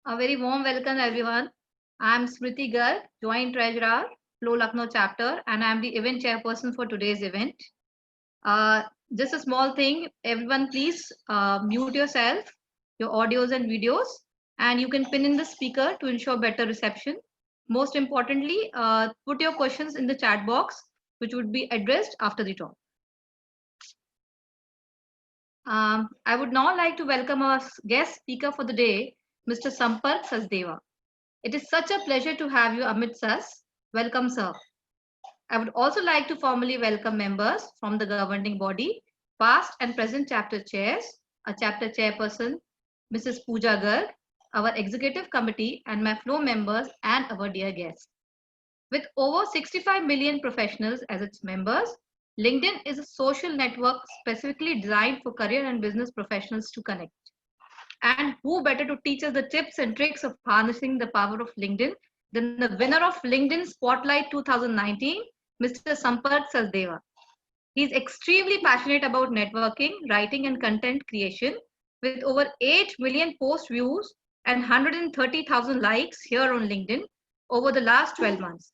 A very warm welcome, everyone. I'm Smriti Garg, Joint Treasurer, Flow Lucknow chapter, and I'm the event chairperson for today's event. Uh, just a small thing, everyone, please mute yourself, your audios and videos, and you can pin in the speaker to ensure better reception. Most importantly, put your questions in the chat box, which would be addressed after the talk. I would now like to welcome our guest speaker for the day, Mr. Sampark Sasdeva. It is such a pleasure to have you amidst us. Welcome, sir. I would also like to formally welcome members from the governing body, past and present chapter chairs, a chapter chairperson, Mrs. Pooja Garg, our executive committee, and my flow members and our dear guests. With over 65 million professionals as its members, LinkedIn is a social network specifically designed for career and business professionals to connect. And who better to teach us the tips and tricks of harnessing the power of LinkedIn than the winner of LinkedIn Spotlight 2019, Mr. Sampark Sasdeva. He's extremely passionate about networking, writing, and content creation with over 8 million post views and 130,000 likes here on LinkedIn over the last 12 months.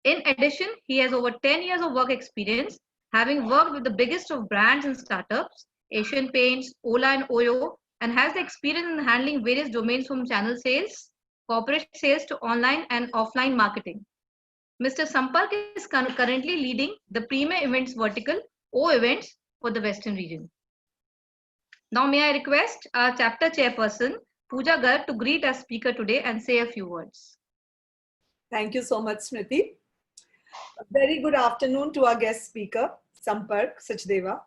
In addition, he has over 10 years of work experience, having worked with the biggest of brands and startups, Asian Paints, Ola and Oyo, and has the experience in handling various domains from channel sales, corporate sales to online and offline marketing. Mr. Sampark is currently leading the Premier Events vertical, O Events, for the Western region. Now, may I request our chapter chairperson, Pooja Garg, to greet our speaker today and say a few words. Thank you so much, Smriti. A very good afternoon to our guest speaker, Sampark Sachdeva,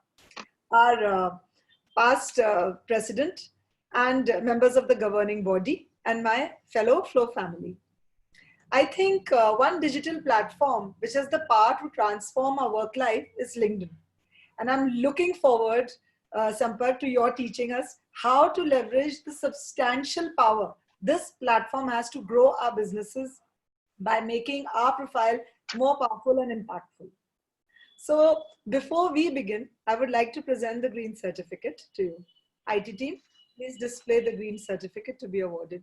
our past president and members of the governing body, and my fellow Flow family. I think one digital platform which has the power to transform our work life is LinkedIn. And I'm looking forward, Sampark, to your teaching us how to leverage the substantial power this platform has to grow our businesses by making our profile more powerful and impactful. So before we begin, I would like to present the green certificate to you. IT team, please display the green certificate to be awarded.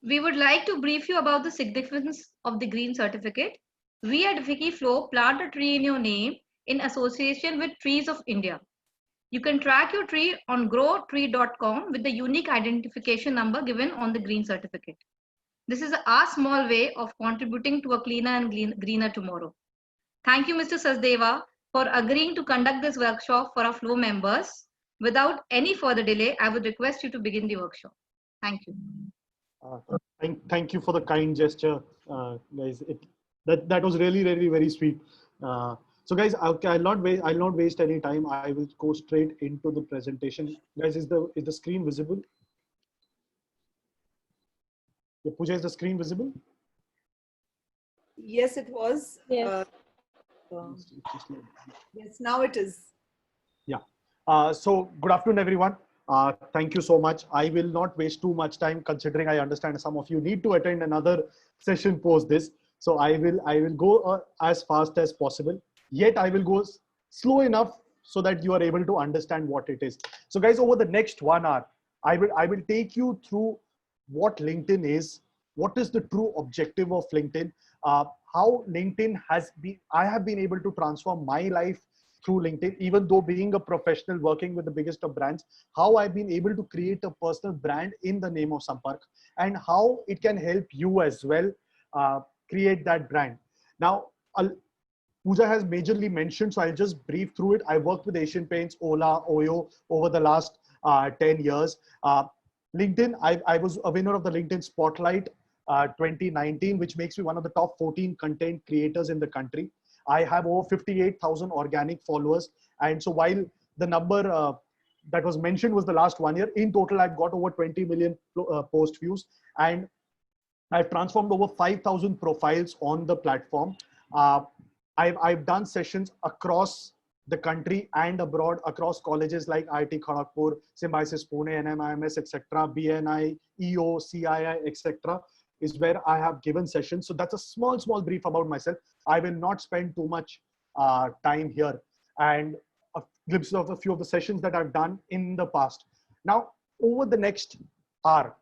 We would like to brief you about the significance of the green certificate. We at Wikiflow plant a tree in your name in association with Trees of India. You can track your tree on growtree.com with the unique identification number given on the green certificate. This is our small way of contributing to a cleaner and greener tomorrow. Thank you, Mr. Sasdeva, for agreeing to conduct this workshop for our Flow members. Without any further delay, I would request you to begin the workshop. Thank you. Thank you for the kind gesture, guys. That was really very sweet. So guys, I'll not waste any time. I will go straight into the presentation. Guys, is the screen visible? Yeah, Pooja, is the screen visible? Yes, it was. Yes. Yes, now it is. Yeah. So good afternoon, everyone. Thank you so much. I will not waste too much time considering I understand some of you need to attend another session post this. So I will go as fast as possible. Yet I will go slow enough so that you are able to understand what it is. So guys, over the next 1 hour, I will take you through what LinkedIn is, what is the true objective of LinkedIn, how LinkedIn I have been able to transform my life through LinkedIn, even though being a professional working with the biggest of brands, how I've been able to create a personal brand in the name of Sampark, and how it can help you as well create that brand. Now, Pooja has majorly mentioned, so I'll just brief through it. I worked with Asian Paints, Ola, Oyo over the last 10 years. LinkedIn, I was a winner of the LinkedIn Spotlight 2019, which makes me one of the top 14 content creators in the country. I have over 58,000 organic followers. And so while the number that was mentioned was the last 1 year, in total, I've got over 20 million post views. And I've transformed over 5,000 profiles on the platform. I've done sessions across the country and abroad, across colleges like IIT Kharagpur, Symbiosis Pune, NMIMS, etc., BNI, EO, CII, etc. is where I have given sessions. So that's a small brief about myself. I will not spend too much time here, and a glimpse of a few of the sessions that I've done in the past. Now, over the next hour,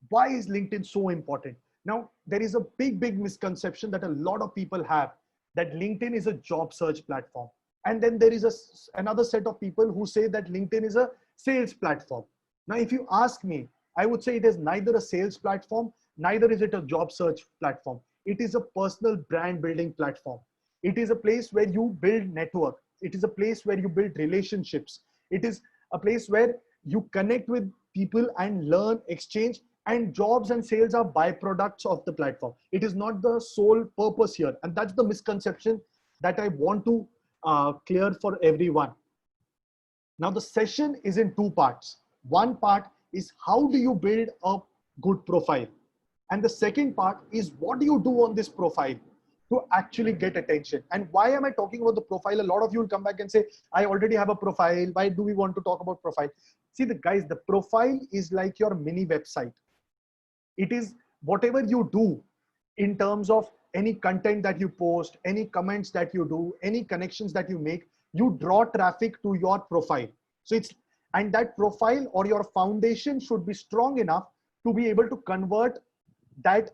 why is LinkedIn so important? Now, there is a big misconception that a lot of people have, that LinkedIn is a job search platform. And then there is another set of people who say that LinkedIn is a sales platform. Now, if you ask me, I would say it is neither a sales platform, neither is it a job search platform. It is a personal brand building platform. It is a place where you build network. It is a place where you build relationships. It is a place where you connect with people and learn, exchange, and jobs and sales are byproducts of the platform. It is not the sole purpose here. And that's the misconception that I want to clear for everyone. Now, the session is in two parts. One part is how do you build a good profile? And the second part is what do you do on this profile to actually get attention? And why am I talking about the profile? A lot of you will come back and say, I already have a profile. Why do we want to talk about profile? See, the profile is like your mini website. It is whatever you do in terms of any content that you post, any comments that you do, any connections that you make, you draw traffic to your profile. So and that profile or your foundation should be strong enough to be able to convert that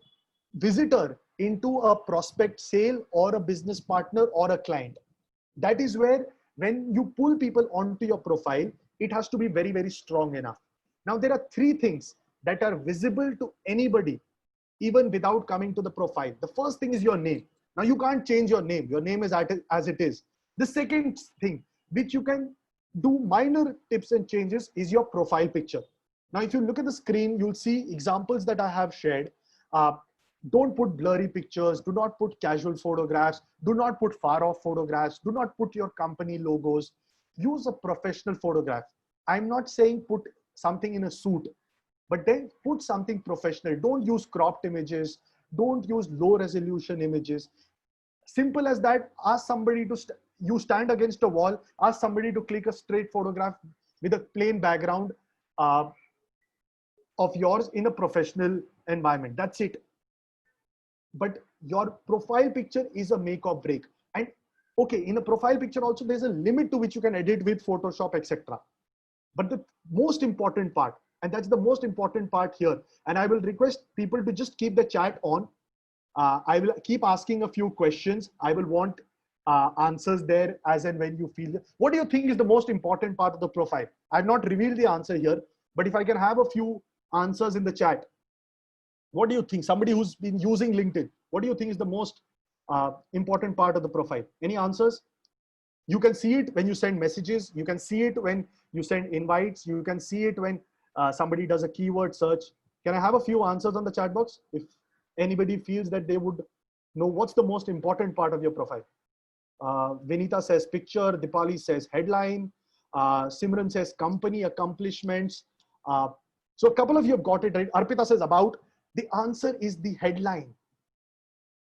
visitor into a prospect sale or a business partner or a client. That is where when you pull people onto your profile, it has to be very strong enough. Now, there are three things that are visible to anybody, even without coming to the profile. The first thing is your name. Now, you can't change your name. Your name is as it is. The second thing, which you can do minor tips and changes, is your profile picture. Now, if you look at the screen, you'll see examples that I have shared. Don't put blurry pictures. Do not put casual photographs. Do not put far off photographs. Do not put your company logos. Use a professional photograph. I'm not saying put something in a suit, but then put something professional. Don't use cropped images. Don't use low resolution images. Simple as that. Ask somebody to, you stand against a wall, ask somebody to click a straight photograph with a plain background of yours in a professional environment. That's it. But your profile picture is a make or break. And okay, in a profile picture also, there's a limit to which you can edit with Photoshop, etc. But the most important part, and that's the most important part here, and I will request people to just keep the chat on. I will keep asking a few questions. I will want answers there as and when you feel. What do you think is the most important part of the profile? I've not revealed the answer here, but if I can have a few answers in the chat. What do you think? Somebody who's been using LinkedIn, what do you think is the most important part of the profile? Any answers? You can see it when you send messages. You can see it when you send invites. You can see it when somebody does a keyword search. Can I have a few answers on the chat box? If anybody feels that they would know what's the most important part of your profile. Vinita says picture. Dipali says headline. Simran says company accomplishments. So a couple of you have got it right. Arpita says about. The answer is the headline.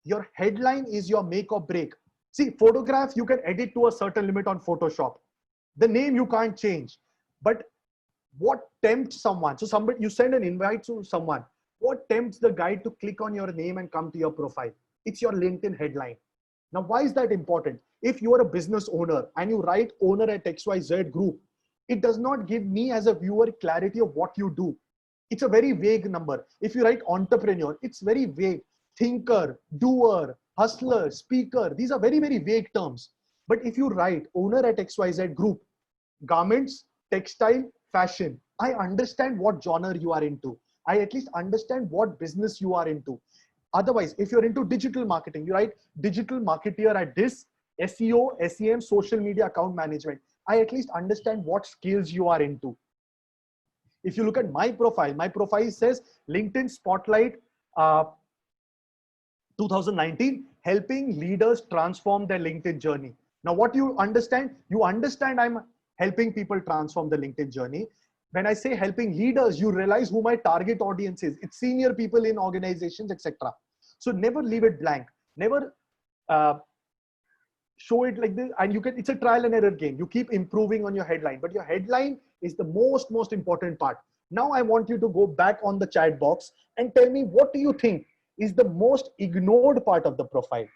Your headline is your make or break. See, photograph, you can edit to a certain limit on Photoshop. The name you can't change. But what tempts someone? So somebody, you send an invite to someone. What tempts the guy to click on your name and come to your profile? It's your LinkedIn headline. Now, why is that important? If you are a business owner and you write owner at XYZ group, it does not give me as a viewer clarity of what you do. It's a very vague number. If you write entrepreneur, it's very vague. Thinker, doer, hustler, speaker, these are very vague terms. But if you write owner at XYZ group, garments, textile, fashion, I understand what genre you are into. I at least understand what business you are into. Otherwise, if you're into digital marketing, you write digital marketeer at this, SEO, SEM, social media account management. I at least understand what skills you are into. If you look at my profile says LinkedIn Spotlight 2019, helping leaders transform their LinkedIn journey. Now, what you understand I'm helping people transform the LinkedIn journey. When I say helping leaders, you realize who my target audience is. It's senior people in organizations, etc. So never leave it blank. Never show it like this, and it's a trial and error game. You keep improving on your headline, but your headline is the most important part. Now I want you to go back on the chat box and tell me, what do you think is the most ignored part of the profile?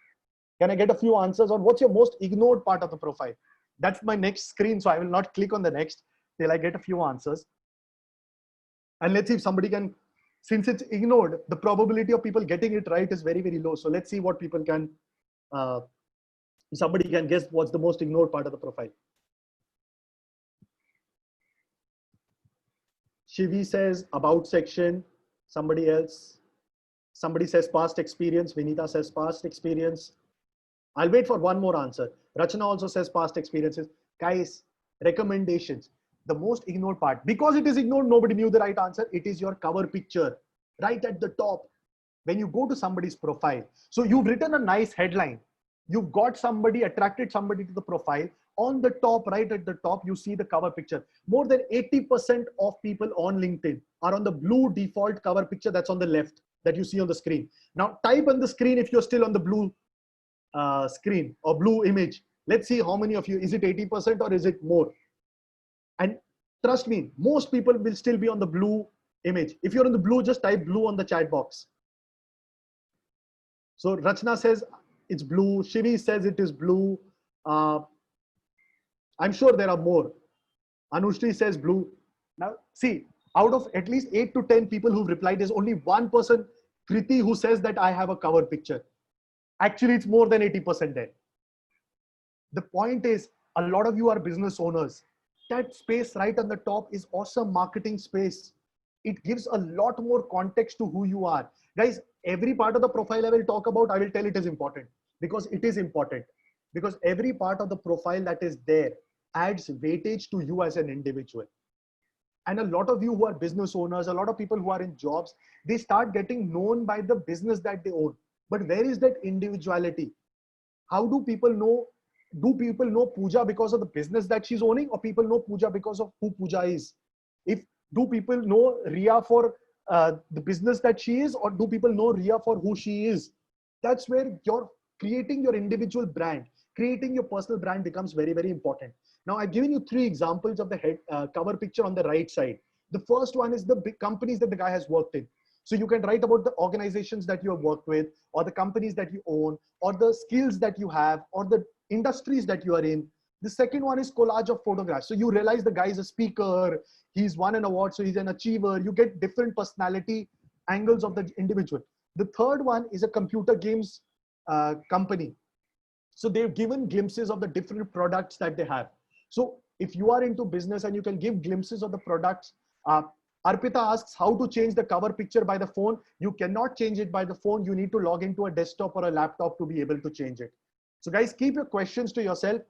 Can I get a few answers on what's your most ignored part of the profile? That's my next screen, so I will not click on the next till I get a few answers. And let's see if somebody can, since it's ignored, the probability of people getting it right is very, very low. So let's see what people can, somebody can guess what's the most ignored part of the profile. Shivi says about section. Somebody else. Somebody says past experience. Vinita says past experience. I'll wait for one more answer. Rachna also says past experiences. Guys, recommendations. The most ignored part. Because it is ignored, nobody knew the right answer. It is your cover picture. Right at the top. When you go to somebody's profile. So you've written a nice headline. You've got somebody, attracted somebody to the profile. On the top, right at the top, you see the cover picture. More than 80% of people on LinkedIn are on the blue default cover picture that's on the left that you see on the screen. Now type on the screen if you're still on the blue screen or blue image. Let's see how many of you, is it 80% or is it more? And trust me, most people will still be on the blue image. If you're on the blue, just type blue on the chat box. So Rachna says it's blue. Shivi says it is blue. I'm sure there are more. Anushri says blue. Now see, out of at least 8 to 10 people who've replied, there's only one person, Kriti, who says that I have a cover picture. Actually, it's more than 80% there. The point is, a lot of you are business owners. That space right on the top is awesome marketing space. It gives a lot more context to who you are. Guys, every part of the profile I will talk about, I will tell it is important because it is important. Because every part of the profile that is there adds weightage to you as an individual. And a lot of you who are business owners, a lot of people who are in jobs, they start getting known by the business that they own. But where is that individuality? How do people know? Do people know Pooja because of the business that she's owning, or people know Pooja because of who Pooja is? Do people know Ria for the business that she is, or do people know Ria for who she is? That's where you're creating your individual brand, creating your personal brand becomes very, very important. Now, I've given you 3 examples of the head cover picture on the right side. The first one is the big companies that the guy has worked in. So you can write about the organizations that you have worked with, or the companies that you own, or the skills that you have, or the industries that you are in. The second one is collage of photographs. So you realize the guy is a speaker, he's won an award, so he's an achiever. You get different personality angles of the individual. The third one is a computer games company. So they've given glimpses of the different products that they have. So if you are into business and you can give glimpses of the products, Arpita asks how to change the cover picture by the phone. You cannot change it by the phone. You need to log into a desktop or a laptop to be able to change it. So guys, keep your questions to yourself.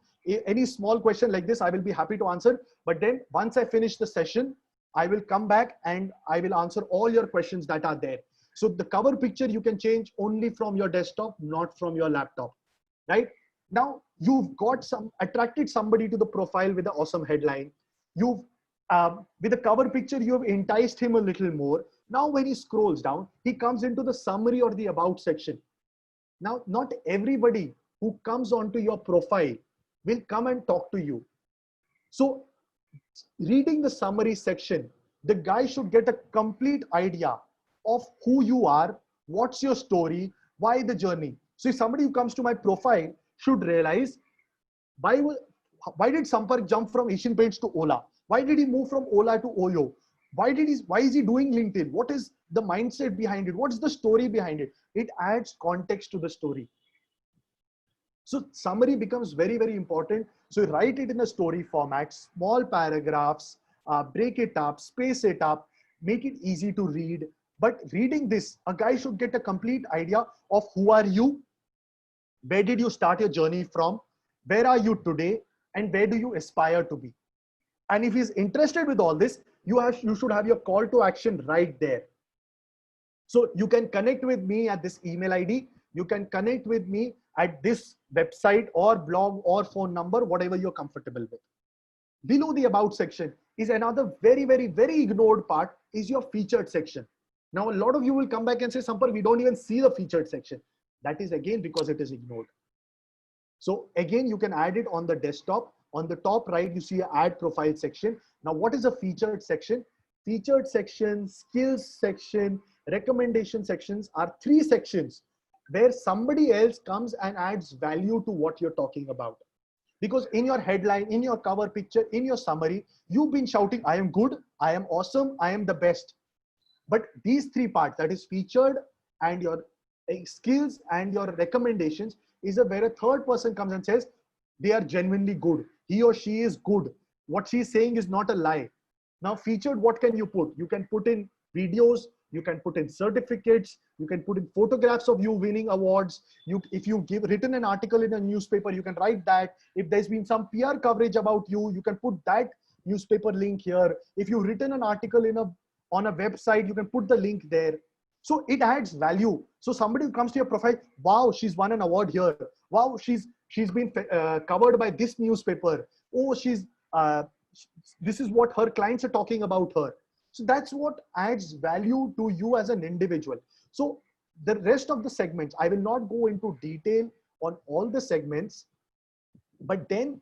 Any small question like this, I will be happy to answer. But then once I finish the session, I will come back and I will answer all your questions that are there. So the cover picture you can change only from your desktop, not from your laptop, right? Now you've got attracted somebody to the profile with an awesome headline. You've with the cover picture, you have enticed him a little more. Now, when he scrolls down, he comes into the summary or the about section. Now, not everybody who comes onto your profile will come and talk to you. So reading the summary section, the guy should get a complete idea of who you are, what's your story, why the journey. So if somebody who comes to my profile should realize, why did Sampark jump from Asian Paints to Ola? Why did he move from Ola to Oyo? Why is he doing LinkedIn? What is the mindset behind it? What's the story behind it? It adds context to the story. So summary becomes very, very important. So write it in a story format, small paragraphs, break it up, space it up, make it easy to read. But reading this, a guy should get a complete idea of who are you, where did you start your journey from, where are you today, and where do you aspire to be. And if he's interested with all this, you should have your call to action right there. So you can connect with me at this email ID. You can connect with me at this website or blog or phone number, whatever you're comfortable with. Below the about section is another very, very, very ignored part is your featured section. Now, a lot of you will come back and say, Sampar, we don't even see the featured section. That is again because it is ignored. So again, you can add it on the desktop. On the top right, you see an add profile section. Now, what is a featured section? Featured section, skills section, Recommendation sections are 3 sections where somebody else comes and adds value to what you're talking about. Because in your headline, in your cover picture, in your summary, you've been shouting, I am good, I am awesome, I am the best. But these 3 parts, that is featured and your skills and your recommendations, is a where a third person comes and says, they are genuinely good. He or she is good. What she's saying is not a lie. Now, featured, what can you put? You can put in videos, you can put in certificates, you can put in photographs of you winning awards. If you written an article in a newspaper, you can write that. If there's been some PR coverage about you, you can put that newspaper link here. If you've written an article on a website, you can put the link there. So it adds value. So somebody who comes to your profile, wow, she's won an award here. Wow, she's been covered by this newspaper. Oh, this is what her clients are talking about her. So that's what adds value to you as an individual. So the rest of the segments, I will not go into detail on all the segments, but then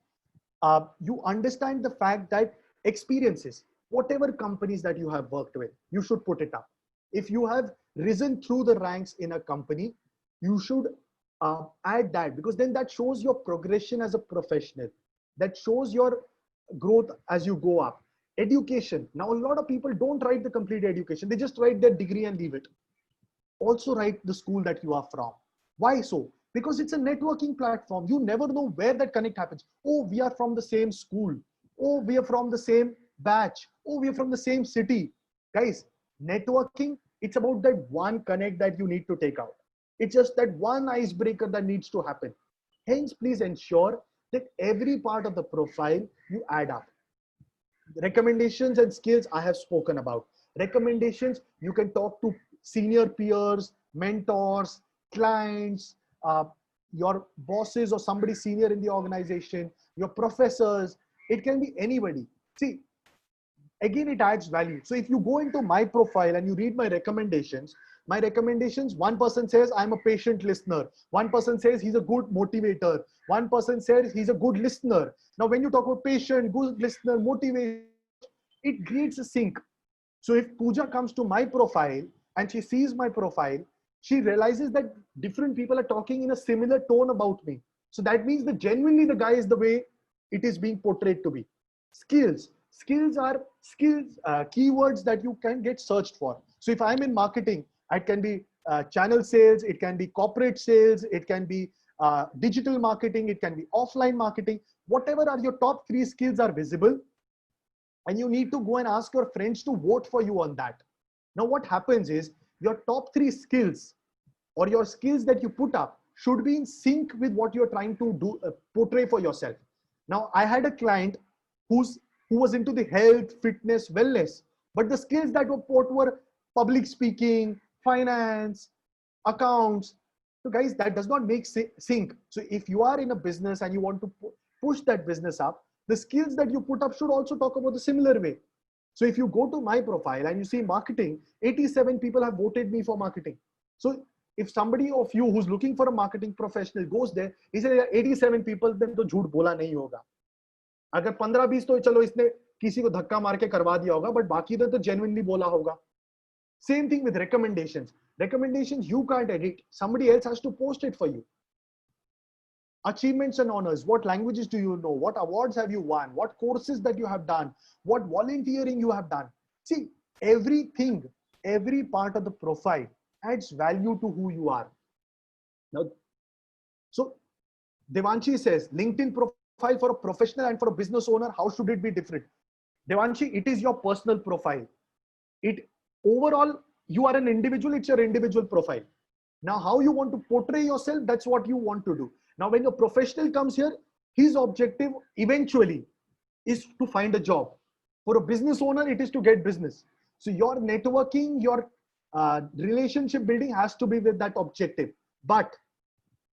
you understand the fact that experiences, whatever companies that you have worked with, you should put it up. If you have risen through the ranks in a company, you should add that, because then that shows your progression as a professional. That shows your growth as you go up. Education. Now, a lot of people don't write the complete education. They just write their degree and leave it. Also write the school that you are from. Why so? Because it's a networking platform. You never know where that connect happens. Oh, we are from the same school. Oh, we are from the same batch. Oh, we are from the same city. Guys, networking, it's about that one connect that you need to take out. It's just that one icebreaker that needs to happen. Hence, please ensure that every part of the profile you add up. Recommendations and skills I have spoken about. Recommendations, you can talk to senior peers, mentors, clients, your bosses or somebody senior in the organization, your professors. It can be anybody. See, again, it adds value. So if you go into my profile and you read my recommendations, one person says I'm a patient listener. One person says he's a good motivator. One person says he's a good listener. Now, when you talk about patient, good listener, motivation, it creates a sync. So if Pooja comes to my profile and she sees my profile, she realizes that different people are talking in a similar tone about me. So that means that genuinely the guy is the way it is being portrayed to be. Skills. Skills are keywords that you can get searched for. So if I'm in marketing, it can be channel sales, it can be corporate sales, it can be digital marketing, it can be offline marketing. Whatever are your top 3 skills are visible, and you need to go and ask your friends to vote for you on that. Now what happens is your top 3 skills or your skills that you put up should be in sync with what you're trying to do, portray for yourself. Now I had a client who was into the health, fitness, wellness, but the skills that were put were public speaking, finance, accounts. So guys, that does not make sync. So if you are in a business and you want to push that business up, the skills that you put up should also talk about the similar way. So if you go to my profile and you see marketing, 87 people have voted me for marketing. So if somebody of you who's looking for a marketing professional goes there, he says 87 people, then तो झूठ बोला नहीं होगा. अगर 15-20 तो चलो इसने किसी को धक्का मार के करवा दिया होगा, but बाकी तो genuinely बोला होगा. Same thing with recommendations. Recommendations you can't edit. Somebody else has to post it for you. Achievements and honors. What languages do you know? What awards have you won? What courses that you have done? What volunteering you have done? See, everything, every part of the profile adds value to who you are. Now, so Devanshi says, LinkedIn profile for a professional and for a business owner, how should it be different? Devanshi, it is your personal profile. Overall, you are an individual, it's your individual profile. Now, how you want to portray yourself, that's what you want to do. Now, when a professional comes here, his objective eventually is to find a job. For a business owner, it is to get business. So your networking, your relationship building has to be with that objective. But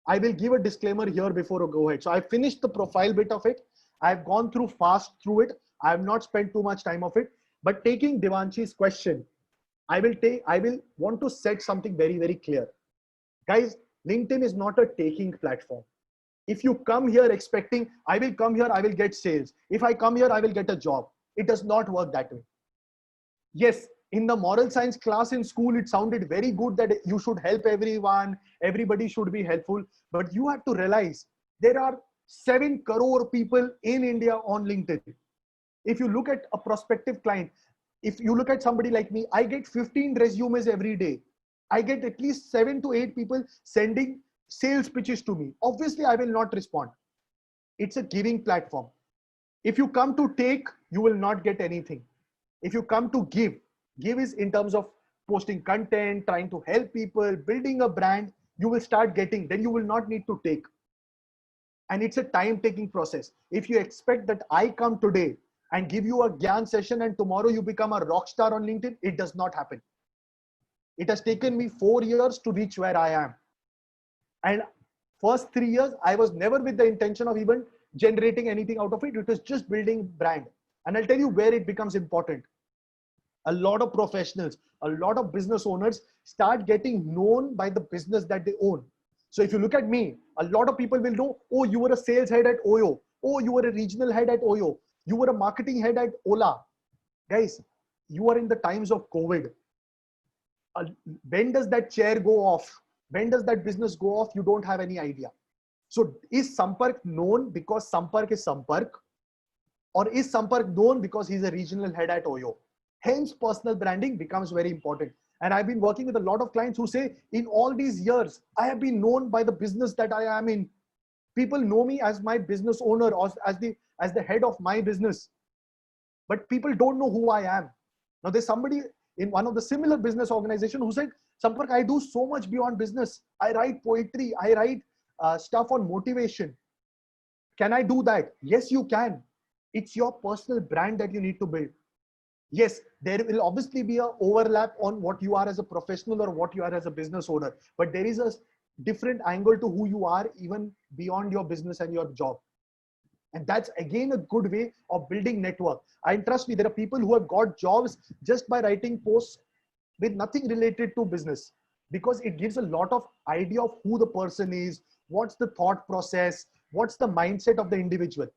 I will give a disclaimer here before I go ahead. So I finished the profile bit of it. I've gone fast through it. I have not spent too much time of it. But taking Devanshi's question, I will want to set something very, very clear. Guys, LinkedIn is not a taking platform. If you come here expecting, I will come here, I will get sales. If I come here, I will get a job. It does not work that way. Yes, In the moral science class in school, it sounded very good that you should help everyone, everybody should be helpful. But you have to realize there are 7 crore people in India on LinkedIn. If you look at a prospective client, if you look at somebody like me, I get 15 resumes every day. I get at least 7 to 8 people sending sales pitches to me. Obviously, I will not respond. It's a giving platform. If you come to take, you will not get anything. If you come to give is in terms of posting content, trying to help people, building a brand, you will start getting, then you will not need to take. And it's a time taking process. If you expect that I come today and give you a Gyan session and tomorrow you become a rock star on LinkedIn, it does not happen. It has taken me 4 years to reach where I am. And first 3 years, I was never with the intention of even generating anything out of it. It was just building brand. And I'll tell you where it becomes important. A lot of professionals, a lot of business owners start getting known by the business that they own. So if you look at me, a lot of people will know, oh, you were a sales head at Oyo. Oh, you were a regional head at Oyo. You were a marketing head at Ola. Guys, you are in the times of COVID. When does that chair go off? When does that business go off? You don't have any idea. So is Sampark known because Sampark is Sampark? Or is Sampark known because he's a regional head at Oyo? Hence, personal branding becomes very important. And I've been working with a lot of clients who say, in all these years, I have been known by the business that I am in. People know me as my business owner or as the head of my business. But people don't know who I am. Now, there's somebody in one of the similar business organization who said, Sampark, I do so much beyond business. I write poetry. I write stuff on motivation. Can I do that? Yes, you can. It's your personal brand that you need to build. Yes, there will obviously be an overlap on what you are as a professional or what you are as a business owner, but there is a different angle to who you are even beyond your business and your job. And that's again a good way of building network. And trust me, there are people who have got jobs just by writing posts with nothing related to business, because it gives a lot of idea of who the person is, what's the thought process, what's the mindset of the individual.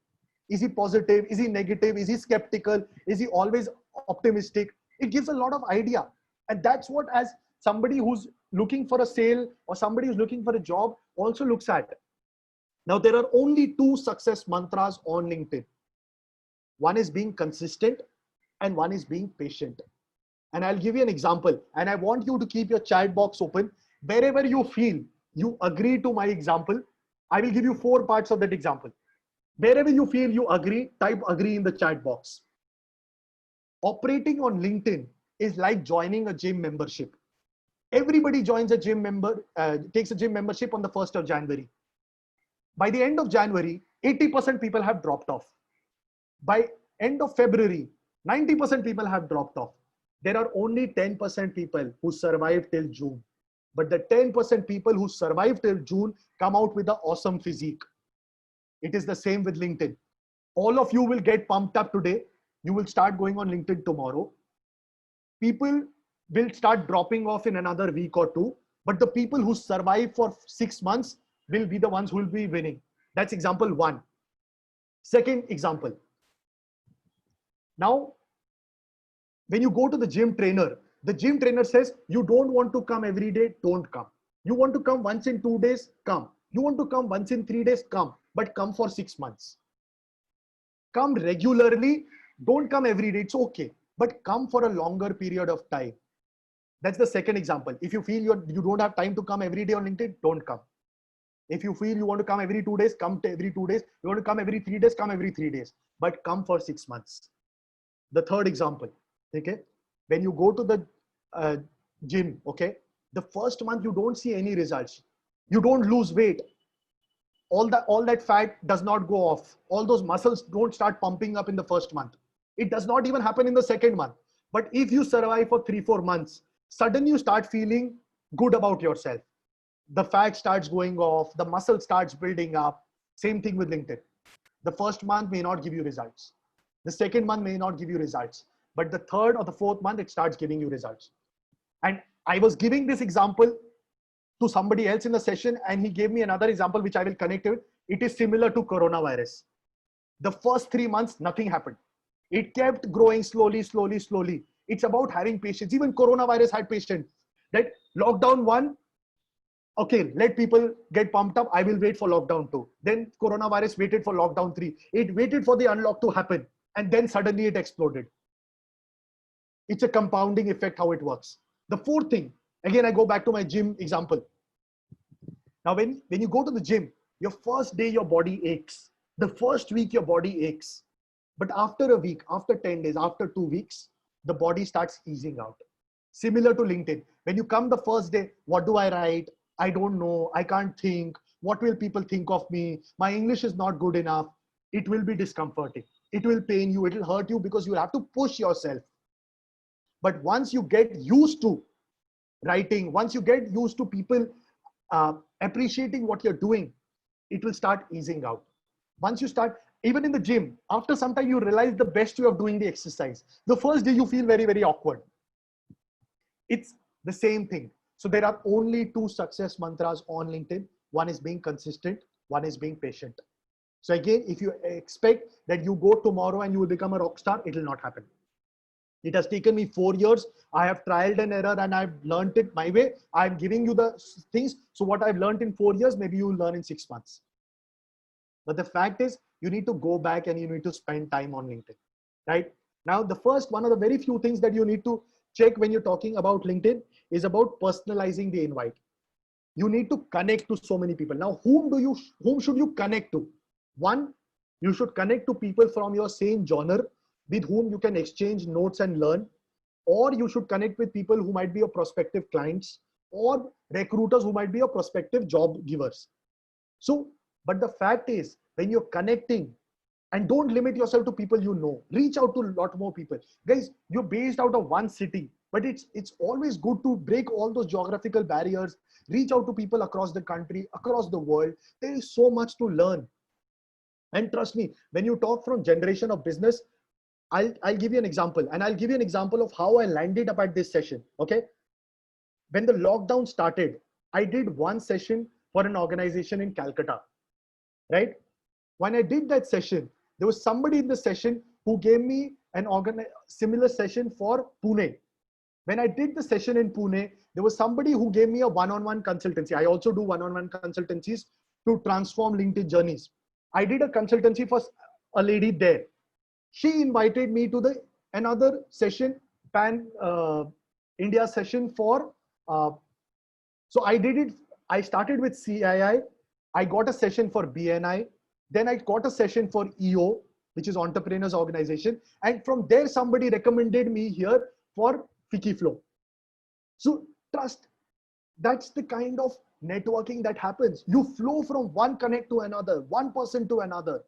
Is he positive? Is he negative? Is he skeptical? Is he always optimistic? It gives a lot of idea. And that's what, as somebody who's looking for a sale or somebody who's looking for a job also looks at. Now, there are only 2 success mantras on LinkedIn. One is being consistent and one is being patient. And I'll give you an example. And I want you to keep your chat box open. Wherever you feel you agree to my example, I will give you 4 parts of that example. Wherever you feel you agree, type agree in the chat box. Operating on LinkedIn is like joining a gym membership. Everybody joins a gym takes a gym membership on the 1st of January. By the end of January, 80% people have dropped off. By end of February, 90% people have dropped off. There are only 10% people who survive till June. But the 10% people who survive till June come out with an awesome physique. It is the same with LinkedIn. All of you will get pumped up today. You will start going on LinkedIn tomorrow. People will start dropping off in another week or 2. But the people who survive for 6 months will be the ones who will be winning. That's example 1. Second example. Now, when you go to the gym trainer says, you don't want to come every day, don't come. You want to come once in 2 days, come. You want to come once in 3 days, come. But come for 6 months. Come regularly, don't come every day, it's okay. But come for a longer period of time. That's the second example. If you feel you don't have time to come every day on LinkedIn, don't come. If you feel you want to come every 2 days, come every 2 days. You want to come every 3 days, come every 3 days. But come for 6 months. The third example, okay? When you go to the gym, okay? The first month you don't see any results. You don't lose weight. All that fat does not go off. All those muscles don't start pumping up in the first month. It does not even happen in the second month. But if you survive for 3-4 months, suddenly you start feeling good about yourself. The fat starts going off, the muscle starts building up. Same thing with LinkedIn. The first month may not give you results. The second month may not give you results. But the third or the fourth month, it starts giving you results. And I was giving this example to somebody else in the session, and he gave me another example which I will connect with. It is similar to coronavirus. The first 3 months, nothing happened. It kept growing slowly. It's about having patience. Even coronavirus had patience. That lockdown 1, okay, let people get pumped up. I will wait for lockdown 2. Then coronavirus waited for lockdown 3. It waited for the unlock to happen. And then suddenly it exploded. It's a compounding effect how it works. The fourth thing, again, I go back to my gym example. Now, when you go to the gym, your first day, your body aches. The first week, your body aches. But after a week, after 10 days, after 2 weeks, the body starts easing out. Similar to LinkedIn. When you come the first day, what do I write? I don't know. I can't think. What will people think of me? My English is not good enough. It will be discomforting. It will pain you. It will hurt you because you have to push yourself. But once you get used to writing, once you get used to people appreciating what you're doing, it will start easing out. Once you start, even in the gym, after some time, you realize the best way of doing the exercise. The first day you feel very, very awkward. It's the same thing. So there are only 2 success mantras on LinkedIn. One is being consistent. One is being patient. So again, if you expect that you go tomorrow and you will become a rock star, it will not happen. It has taken me 4 years. I have trialed and error and I've learned it my way. I'm giving you the things. So what I've learned in 4 years, maybe you will learn in 6 months. But the fact is, you need to go back and you need to spend time on LinkedIn, right? Now, the first one of the very few things that you need to check when you're talking about LinkedIn is about personalizing the invite. You need to connect to so many people. Now, whom should you connect to? One, you should connect to people from your same genre with whom you can exchange notes and learn, or you should connect with people who might be your prospective clients or recruiters who might be your prospective job givers. So, but the fact is, when you're connecting, and don't limit yourself to people you know, reach out to a lot more people. Guys, you're based out of one city, but it's always good to break all those geographical barriers, reach out to people across the country, across the world. There is so much to learn. And trust me, when you talk from generation of business, I'll give you an example, and I'll give you an example of how I landed up at this session. Okay. When the lockdown started, I did one session for an organization in Calcutta, right? When I did that session, there was somebody in the session who gave me an similar session for Pune. When I did the session in Pune, there was somebody who gave me a one-on-one consultancy. I also do one-on-one consultancies to transform LinkedIn journeys. I did a consultancy for a lady there. She invited me to the another session, pan India session for. So I did it. I started with CII. I got a session for BNI. Then I got a session for EO, which is Entrepreneurs Organization. And from there, somebody recommended me here for Fikiflow. So trust, that's the kind of networking that happens. You flow from one connect to another, one person to another.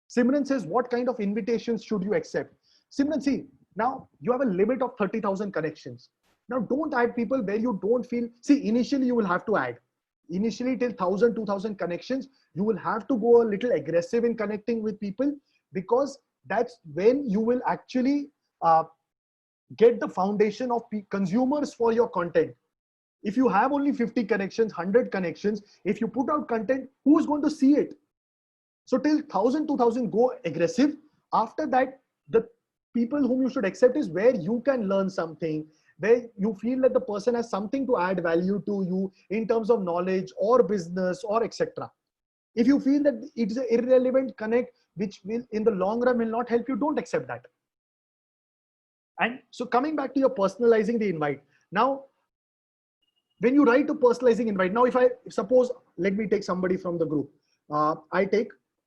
Simran says, what kind of invitations should you accept? Simran, see, now you have a limit of 30,000 connections. Now don't add people where you don't feel, see, initially you will have to add. Initially till 1,000, 2,000 connections, you will have to go a little aggressive in connecting with people, because that's when you will actually get the foundation of consumers for your content. If you have only 50 connections, 100 connections, if you put out content, who's going to see it? So till 1,000, 2,000, go aggressive. After that, the people whom you should accept is where you can learn something, where you feel that the person has something to add value to you in terms of knowledge or business or etc. If you feel that it's an irrelevant connect, which will in the long run will not help you, don't accept that. And so coming back to your personalizing the invite. Now, when you write a personalizing invite, now if suppose, let me take somebody from the group.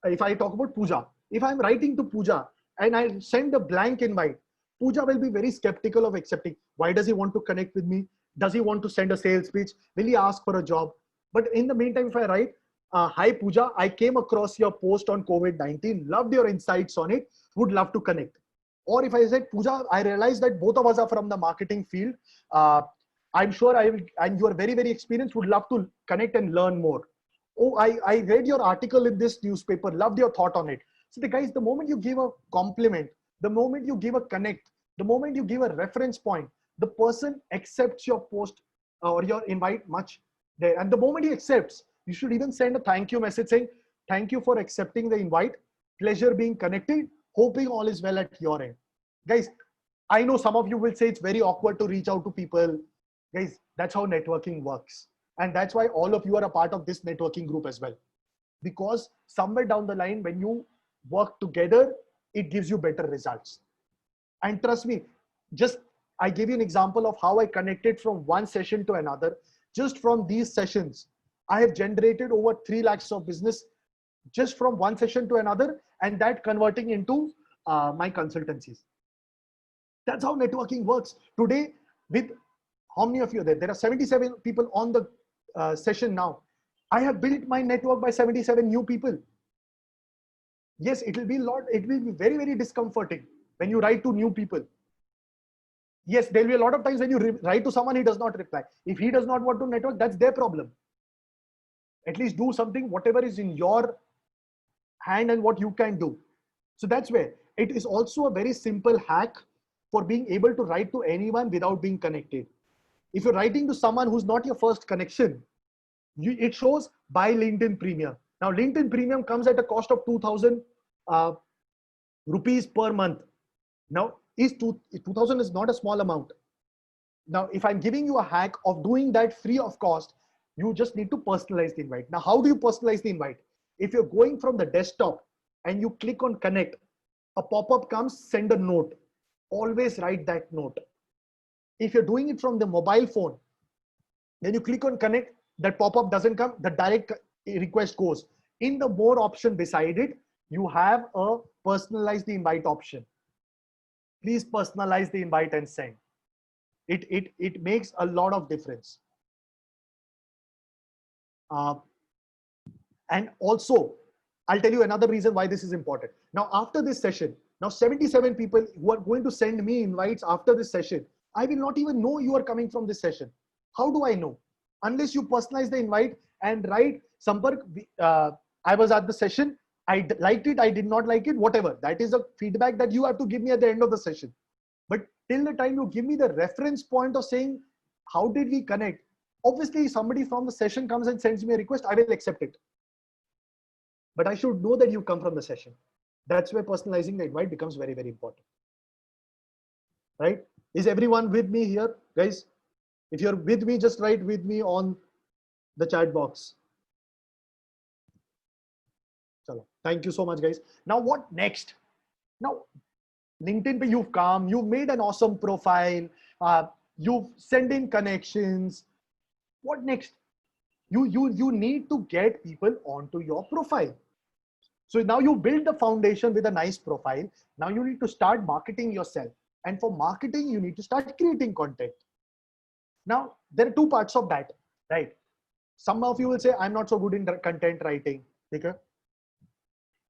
If I talk about Pooja, if I'm writing to Pooja and I send a blank invite, Pooja will be very skeptical of accepting. Why does he want to connect with me? Does he want to send a sales pitch? Will he ask for a job? But in the meantime, if I write, hi Pooja, I came across your post on COVID-19, loved your insights on it, would love to connect. Or if I said, Pooja, I realize that both of us are from the marketing field. I'm sure I will, and you are very, very experienced, would love to connect and learn more. Oh, I read your article in this newspaper, loved your thought on it. So the guys, the moment you give a compliment, the moment you give a connect, the moment you give a reference point, the person accepts your post or your invite much there. And the moment he accepts, you should even send a thank you message saying, thank you for accepting the invite. Pleasure being connected. Hoping all is well at your end. Guys, I know some of you will say it's very awkward to reach out to people. Guys, that's how networking works. And that's why all of you are a part of this networking group as well. Because somewhere down the line, when you work together, it gives you better results. And trust me, just I gave you an example of how I connected from one session to another. Just from these sessions, I have generated over 3 lakhs of business just from one session to another, and that converting into my consultancies. That's how networking works. Today, with how many of you are there? There are 77 people on the session now. I have built my network by 77 new people. Yes, it will be very, very discomforting when you write to new people. Yes, there will be a lot of times when you write to someone, he does not reply. If he does not want to network, that's their problem. At least do something, whatever is in your hand and what you can do. So that's where it is also a very simple hack for being able to write to anyone without being connected. If you're writing to someone who's not your first connection, it shows buy LinkedIn Premium. Now, LinkedIn Premium comes at a cost of 2,000 rupees per month. Now, 2,000 is not a small amount. Now, if I'm giving you a hack of doing that free of cost, you just need to personalize the invite. Now, how do you personalize the invite? If you're going from the desktop and you click on connect, a pop-up comes, send a note. Always write that note. If you're doing it from the mobile phone, then you click on connect, that pop-up doesn't come, the direct request goes. In the more option beside it, you have a personalize the invite option. Please personalize the invite and send. It makes a lot of difference. And also, I'll tell you another reason why this is important. Now, after this session, now 77 people who are going to send me invites after this session, I will not even know you are coming from this session. How do I know? Unless you personalize the invite and write, Sampark, I was at the session, I liked it, I did not like it, whatever. That is a feedback that you have to give me at the end of the session. But till the time you give me the reference point of saying, how did we connect? Obviously, somebody from the session comes and sends me a request, I will accept it. But I should know that you come from the session. That's where personalizing the invite becomes very, very important. Right? Is everyone with me here, guys? If you're with me, just write with me on the chat box. Chalo. Thank you so much, guys. Now, what next? Now, LinkedIn, you've come, you've made an awesome profile, you've sent in connections. What next? You need to get people onto your profile. So now you build the foundation with a nice profile. Now you need to start marketing yourself. And for marketing, you need to start creating content. Now, there are two parts of that, right? Some of you will say, I'm not so good in content writing. Okay?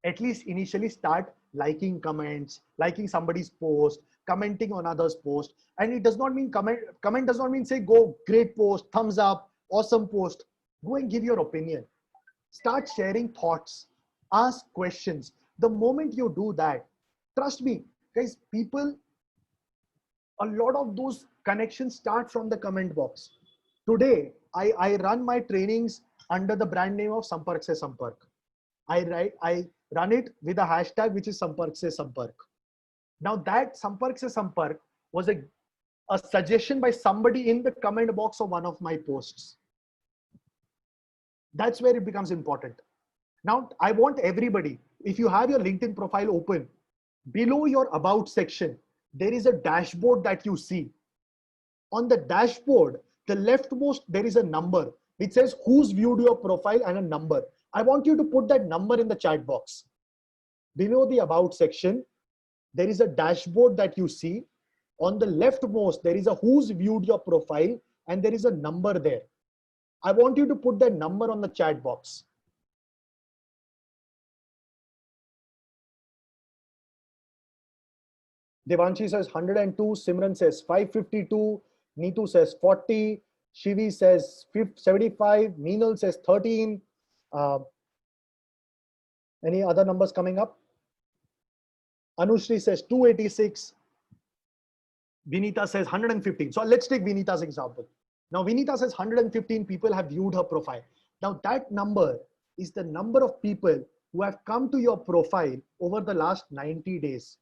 At least initially start liking comments, liking somebody's post, commenting on others' post. And it does not mean comment does not mean say, go, great post, thumbs up, awesome post. Go and give your opinion. Start sharing thoughts. Ask questions. The moment you do that, trust me, guys, people, a lot of those connections start from the comment box. Today, I run my trainings under the brand name of Sampark Se Sampark. I run it with a hashtag which is Sampark Se Sampark. Now that Sampark Se Sampark was a suggestion by somebody in the comment box of one of my posts. That's where it becomes important. Now, I want everybody, if you have your LinkedIn profile open, below your about section, there is a dashboard that you see. On the dashboard, the leftmost, there is a number which says who's viewed your profile and a number. I want you to put that number in the chat box. Below the about section, there is a dashboard that you see. On the leftmost, there is a who's viewed your profile and there is a number there. I want you to put that number on the chat box. Devanshi says 102, Simran says 552, Neetu says 40, Shivi says 75, Meenal says 13. Any other numbers coming up? Anushri says 286. Vinita says 115. So let's take Vinita's example. Now Vinita says 115 people have viewed her profile. Now that number is the number of people who have come to your profile over the last 90 days.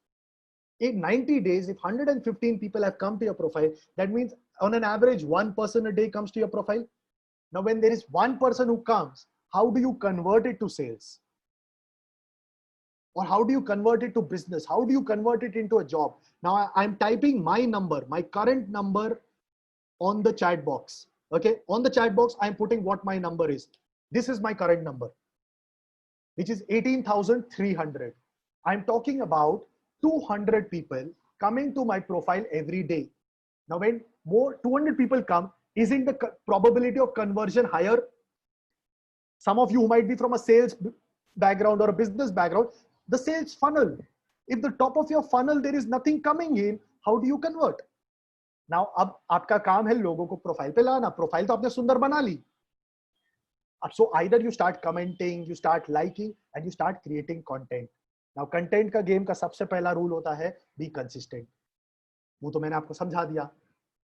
In 90 days, if 115 people have come to your profile, that means on an average, one person a day comes to your profile. Now, when there is one person who comes, how do you convert it to sales? Or how do you convert it to business? How do you convert it into a job? Now I'm typing my number, my current number on the chat box. Okay, on the chat box, I'm putting what my number is. This is my current number, which is 18,300. I'm talking about 200 people coming to my profile every day. Now, when more 200 people come, isn't the probability of conversion higher? Some of you might be from a sales background or a business background. The sales funnel, if the top of your funnel there is nothing coming in, how do you convert? Now, अब आपका काम है लोगों को profile पे लाना. Profile तो आपने सुंदर बना ली. So either you start commenting, you start liking, and you start creating content. Now, content का गेम का सबसे पहला रूल होता है be consistent. वो तो मैंने आपको समझा दिया.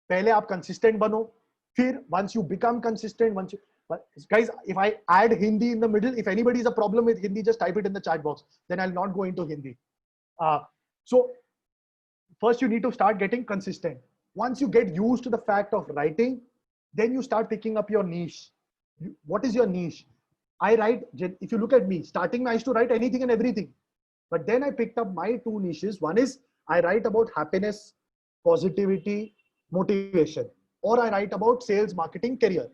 पहले आप consistent बनो, फिर once you become consistent, once you, but guys, if I add Hindi in the middle, if anybody has a problem with Hindi, just type it in the chat box. Then I'll not go into Hindi. So first you need to start getting consistent. Once you get used to the fact of writing, then you start picking up your niche. What is your niche? I write, if you look at me, starting I used to write anything and everything. But then I picked up my two niches. One is I write about happiness, positivity, motivation, or I write about sales, marketing, career.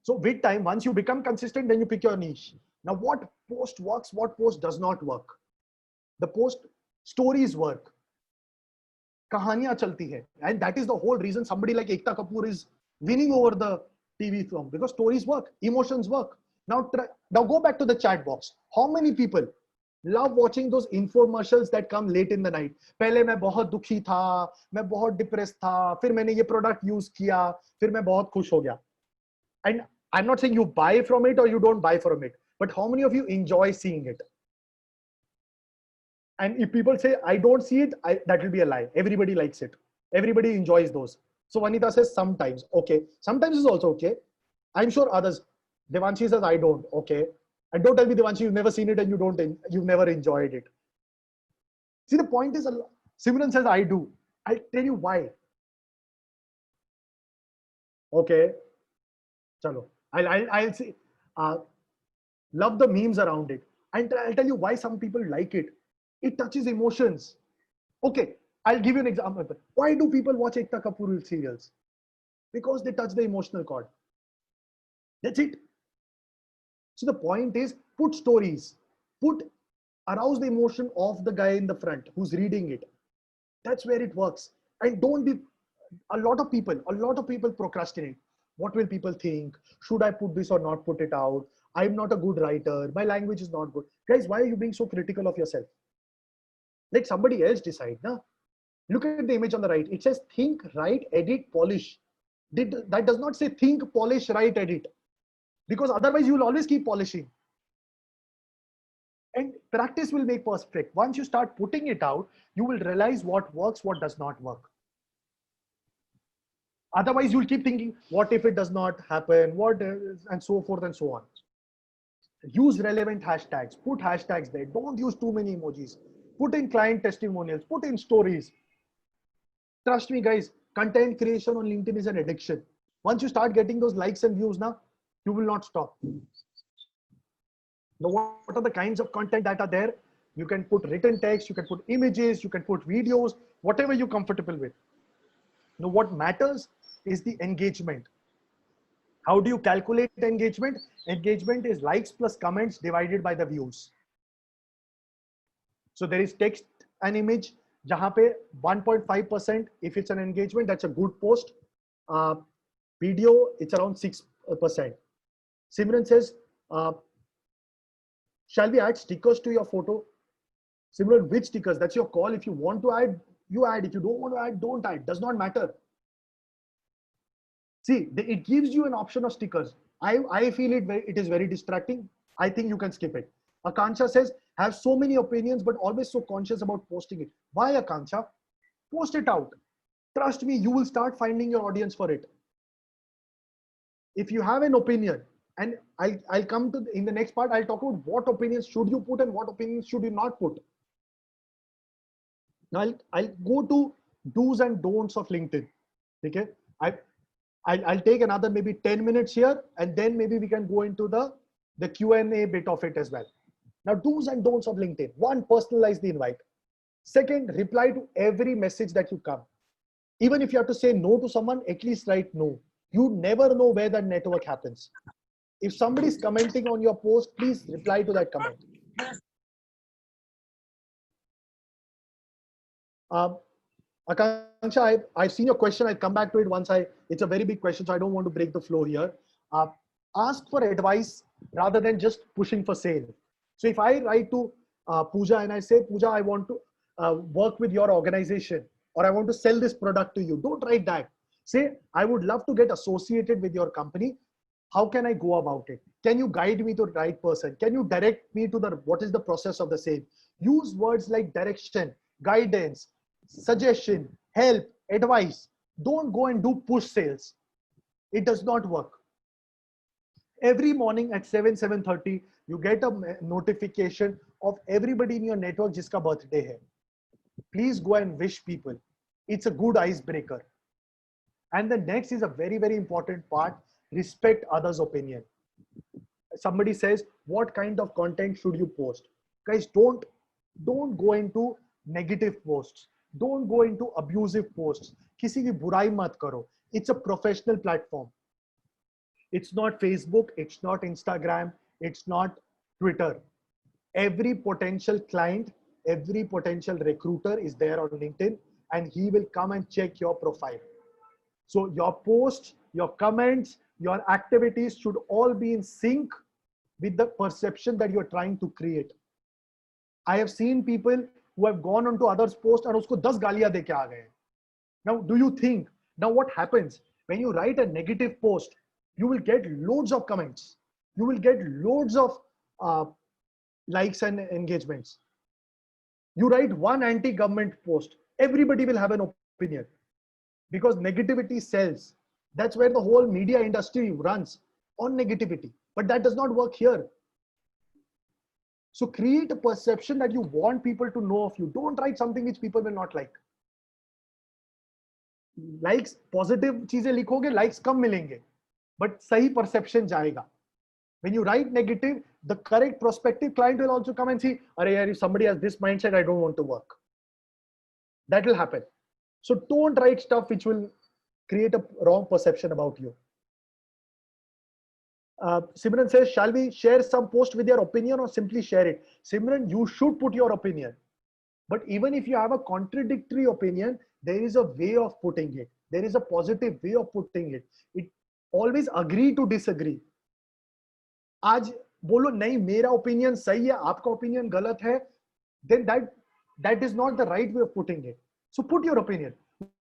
So with time, once you become consistent, then you pick your niche. Now, what post works, what post does not work? The post stories work. Kahaniyan chalti hai. And that is the whole reason somebody like Ekta Kapoor is winning over the TV film, because stories work, emotions work. Now go back to the chat box. How many people love watching those infomercials that come late in the night? पहले मैं बहुत दुखी था, मैं बहुत depressed था, फिर मैंने ये product use किया, फिर मैं बहुत खुश हो गया. And I'm not saying you buy from it or you don't buy from it, but how many of you enjoy seeing it? And if people say I don't see it, that will be a lie. Everybody likes it. Everybody enjoys those. So Vanita says sometimes. Okay, sometimes is also okay. I'm sure others. Devanshi says I don't. Okay, and don't tell me, Devanshi, you've never seen it and you've never enjoyed it. See, the point is, Simran says I do. I'll tell you why. Okay, chalo. I'll say, love the memes around it. And I'll tell you why some people like it. It touches emotions. Okay, I'll give you an example. Why do people watch Ekta Kapoor serials? Because they touch the emotional chord. That's it. So the point is, put stories, arouse the emotion of the guy in the front who's reading it. That's where it works. And don't be, a lot of people procrastinate. What will people think? Should I put this or not put it out? I'm not a good writer. My language is not good. Guys, why are you being so critical of yourself? Let somebody else decide. Na? Look at the image on the right. It says think, write, edit, polish. That does not say think, polish, write, edit. Because otherwise you will always keep polishing. And practice will make perfect. Once you start putting it out, you will realize what works, what does not work. Otherwise, you'll keep thinking, what if it does not happen? What is, and so forth and so on. Use relevant hashtags. Put hashtags there. Don't use too many emojis. Put in client testimonials. Put in stories. Trust me, guys, content creation on LinkedIn is an addiction. Once you start getting those likes and views now, you will not stop. Now, what are the kinds of content that are there? You can put written text, you can put images, you can put videos, whatever you're comfortable with. Now, what matters is the engagement. How do you calculate engagement? Engagement is likes plus comments divided by the views. So there is text and image. Jahan pe 1.5%, if it's an engagement, that's a good post. Video, it's around 6%. Simran says, shall we add stickers to your photo? Simran, which stickers? That's your call. If you want to add, you add. If you don't want to add, don't add. Does not matter. See, it gives you an option of stickers. I feel it is very distracting. I think you can skip it. Akanksha says, have so many opinions, but always so conscious about posting it. Why, Akanksha? Post it out. Trust me, you will start finding your audience for it. If you have an opinion, and I'll come to, in the next part, I'll talk about what opinions should you put and what opinions should you not put. Now I'll go to do's and don'ts of LinkedIn. Okay, I I'll take another maybe 10 minutes here, and then maybe we can go into the Q&A bit of it as well. Now, do's and don'ts of LinkedIn. One, personalize the invite. Second, reply to every message that you come. Even if you have to say no to someone, at least write no. You never know where that network happens. If somebody is commenting on your post, please reply to that comment. Akanksha, I've seen your question. I'll come back to it once it's a very big question, so I don't want to break the flow here. Ask for advice rather than just pushing for sale. So if I write to Pooja and I say, Pooja, I want to work with your organization, or I want to sell this product to you, don't write that. Say, I would love to get associated with your company. How can I go about it? Can you guide me to the right person? Can you direct me to what is the process of the sale? Use words like direction, guidance, suggestion, help, advice. Don't go and do push sales. It does not work. Every morning at 7:30, you get a notification of everybody in your network jiska birthday hai. Please go and wish people. It's a good icebreaker. And the next is a very, very important part. Respect others' opinion. Somebody says, what kind of content should you post? Guys, don't go into negative posts. Don't go into abusive posts. Kisi ki burai mat karo. It's a professional platform. It's not Facebook. It's not Instagram. It's not Twitter. Every potential client, every potential recruiter is there on LinkedIn, and he will come and check your profile. So your posts, your comments, your activities should all be in sync with the perception that you're trying to create. I have seen people who have gone onto others' posts and usko 10 gaaliyan de ke aa gaye. Now, do you think, now what happens when you write a negative post, you will get loads of comments. You will get loads of likes and engagements. You write one anti-government post, everybody will have an opinion because negativity sells. That's where the whole media industry runs, on negativity. But that does not work here. So create a perception that you want people to know of you. Don't write something which people will not like. Likes, positive चीजें लिखोगे, likes कम मिलेंगे, but सही perception जाएगा. When you write negative, the correct prospective client will also come and see, अरे यार, if somebody has this mindset, I don't want to work. That will happen. So don't write stuff which will create a wrong perception about you. Simran says, shall we share some post with your opinion or simply share it? Simran, you should put your opinion. But even if you have a contradictory opinion, there is a way of putting it. There is a positive way of putting it. It always agree to disagree. आज बोलो नहीं, मेरा opinion सही है, आपका opinion गलत है, then that is not the right way of putting it. So put your opinion.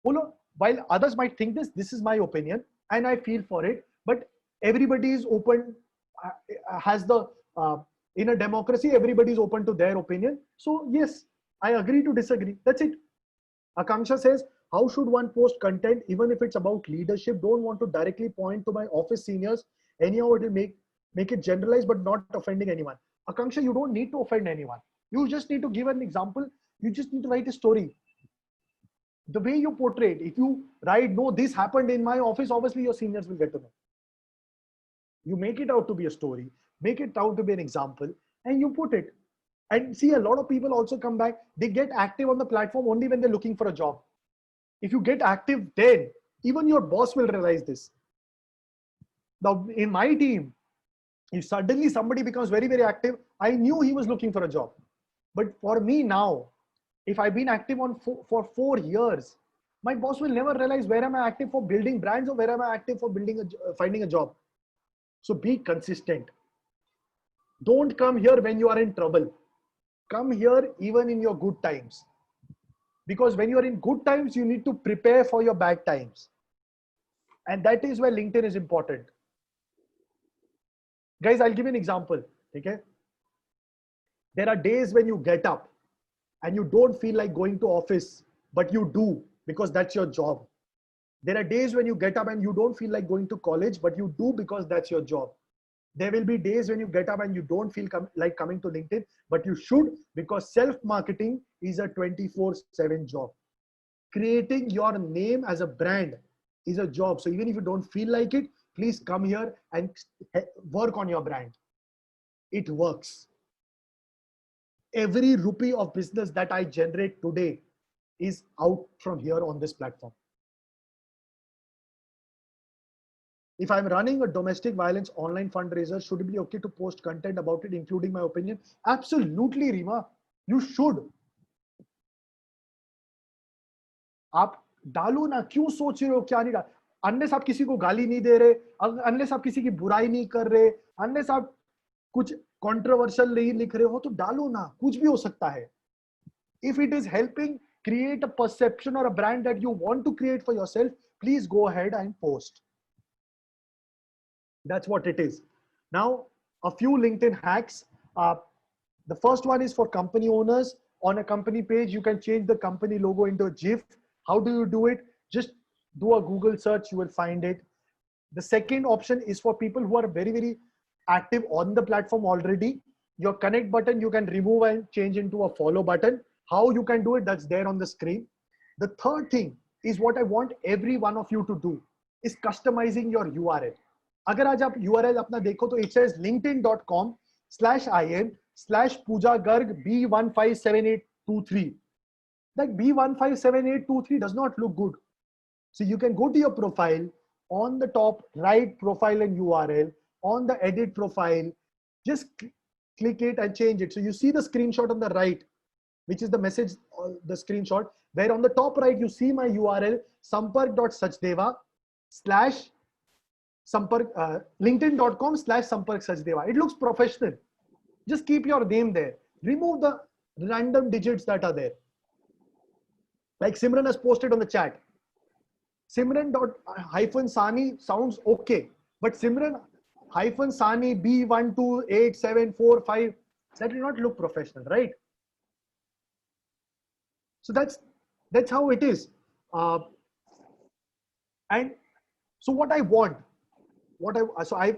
बोलो, while others might think this is my opinion and I feel for it, but everybody is open, has the in a democracy, everybody is open to their opinion. So yes, I agree to disagree. That's it. Akanksha says, how should one post content even if it's about leadership? Don't want to directly point to my office seniors. Anyhow, it will make it generalized but not offending anyone. Akanksha, you don't need to offend anyone. You just need to give an example. You just need to write a story. The way you portray it, if you write, no, this happened in my office, obviously your seniors will get to know. You make it out to be a story, make it out to be an example, and you put it. And see, a lot of people also come back, they get active on the platform only when they're looking for a job. If you get active then, even your boss will realize this. Now, in my team, if suddenly somebody becomes very, very active, I knew he was looking for a job. But for me now, if I've been active for 4 years, my boss will never realize where am I active for building brands or where am I active for finding a job. So be consistent. Don't come here when you are in trouble. Come here even in your good times. Because when you are in good times, you need to prepare for your bad times. And that is why LinkedIn is important. Guys, I'll give you an example. Okay? There are days when you get up and you don't feel like going to office, but you do because that's your job. There are days when you get up and you don't feel like going to college, but you do because that's your job. There will be days when you get up and you don't feel like coming to LinkedIn, but you should, because self-marketing is a 24/7 job. Creating your name as a brand is a job. So even if you don't feel like it, please come here and work on your brand. It works. Every rupee of business that I generate today is out from here on this platform. If I'm running a domestic violence online fundraiser, should it be okay to post content about it, including my opinion? Absolutely, Rima. You should. आप डालो ना, क्यों सोच रहे हो क्या नहीं डाल, अनलेस आप किसी को गाली नहीं दे रहे, अनलेस आप किसी की बुराई नहीं कर रहे, अनलेस आप कुछ कंट्रोवर्शियल नहीं लिख रहे हो, तो डालो ना, कुछ भी हो सकता है. If it is helping create a perception or a brand that you want to create for yourself, please go ahead and post. That's what it is. Now, a few LinkedIn hacks. The first one is for company owners. On a company page, you can change the company logo into a GIF. How do you do it? Just do a Google search, you will find it. The second option is for people who are very, very active on the platform already. Your connect button, you can remove and change into a follow button. How you can do it, that's there on the screen. The third thing is what I want every one of you to do is customizing your URL. अगर आज आप URL अपना देखो तो it says linkedin.com/in/Pooja Garg B157823. That B157823 does not look good. So you can go to your profile, on the top, write profile and URL, on the edit profile, just click it and change it. So you see the screenshot on the right, which is the message, the screenshot, where on the top right, you see my URL, sampark.sachdeva/ linkedin.com/sampark-sachdeva. It looks professional. Just keep your name there. Remove the random digits that are there. Like Simran has posted on the chat. Simran.-Sani sounds okay, but Simran-Sani B128745, that will not look professional, right? So that's how it is. And so what I want,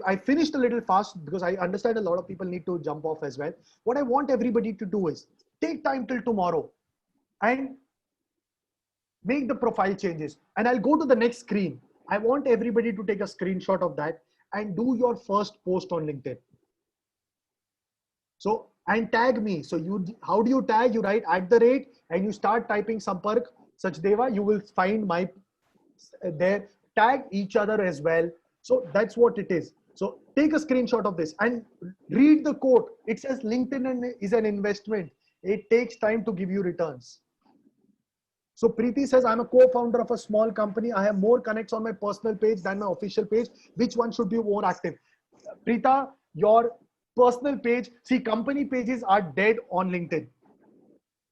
I finished a little fast because I understand a lot of people need to jump off as well. What I want everybody to do is take time till tomorrow and make the profile changes. And I'll go to the next screen. I want everybody to take a screenshot of that and do your first post on LinkedIn. So, and tag me. So how do you tag? You write @ and you start typing Sampark Sachdeva. You will find my there. Tag each other as well. So that's what it is. So take a screenshot of this and read the quote. It says LinkedIn is an investment. It takes time to give you returns. So Preeti says, I'm a co-founder of a small company. I have more connects on my personal page than my official page. Which one should be more active? Preeta, your personal page, see, company pages are dead on LinkedIn.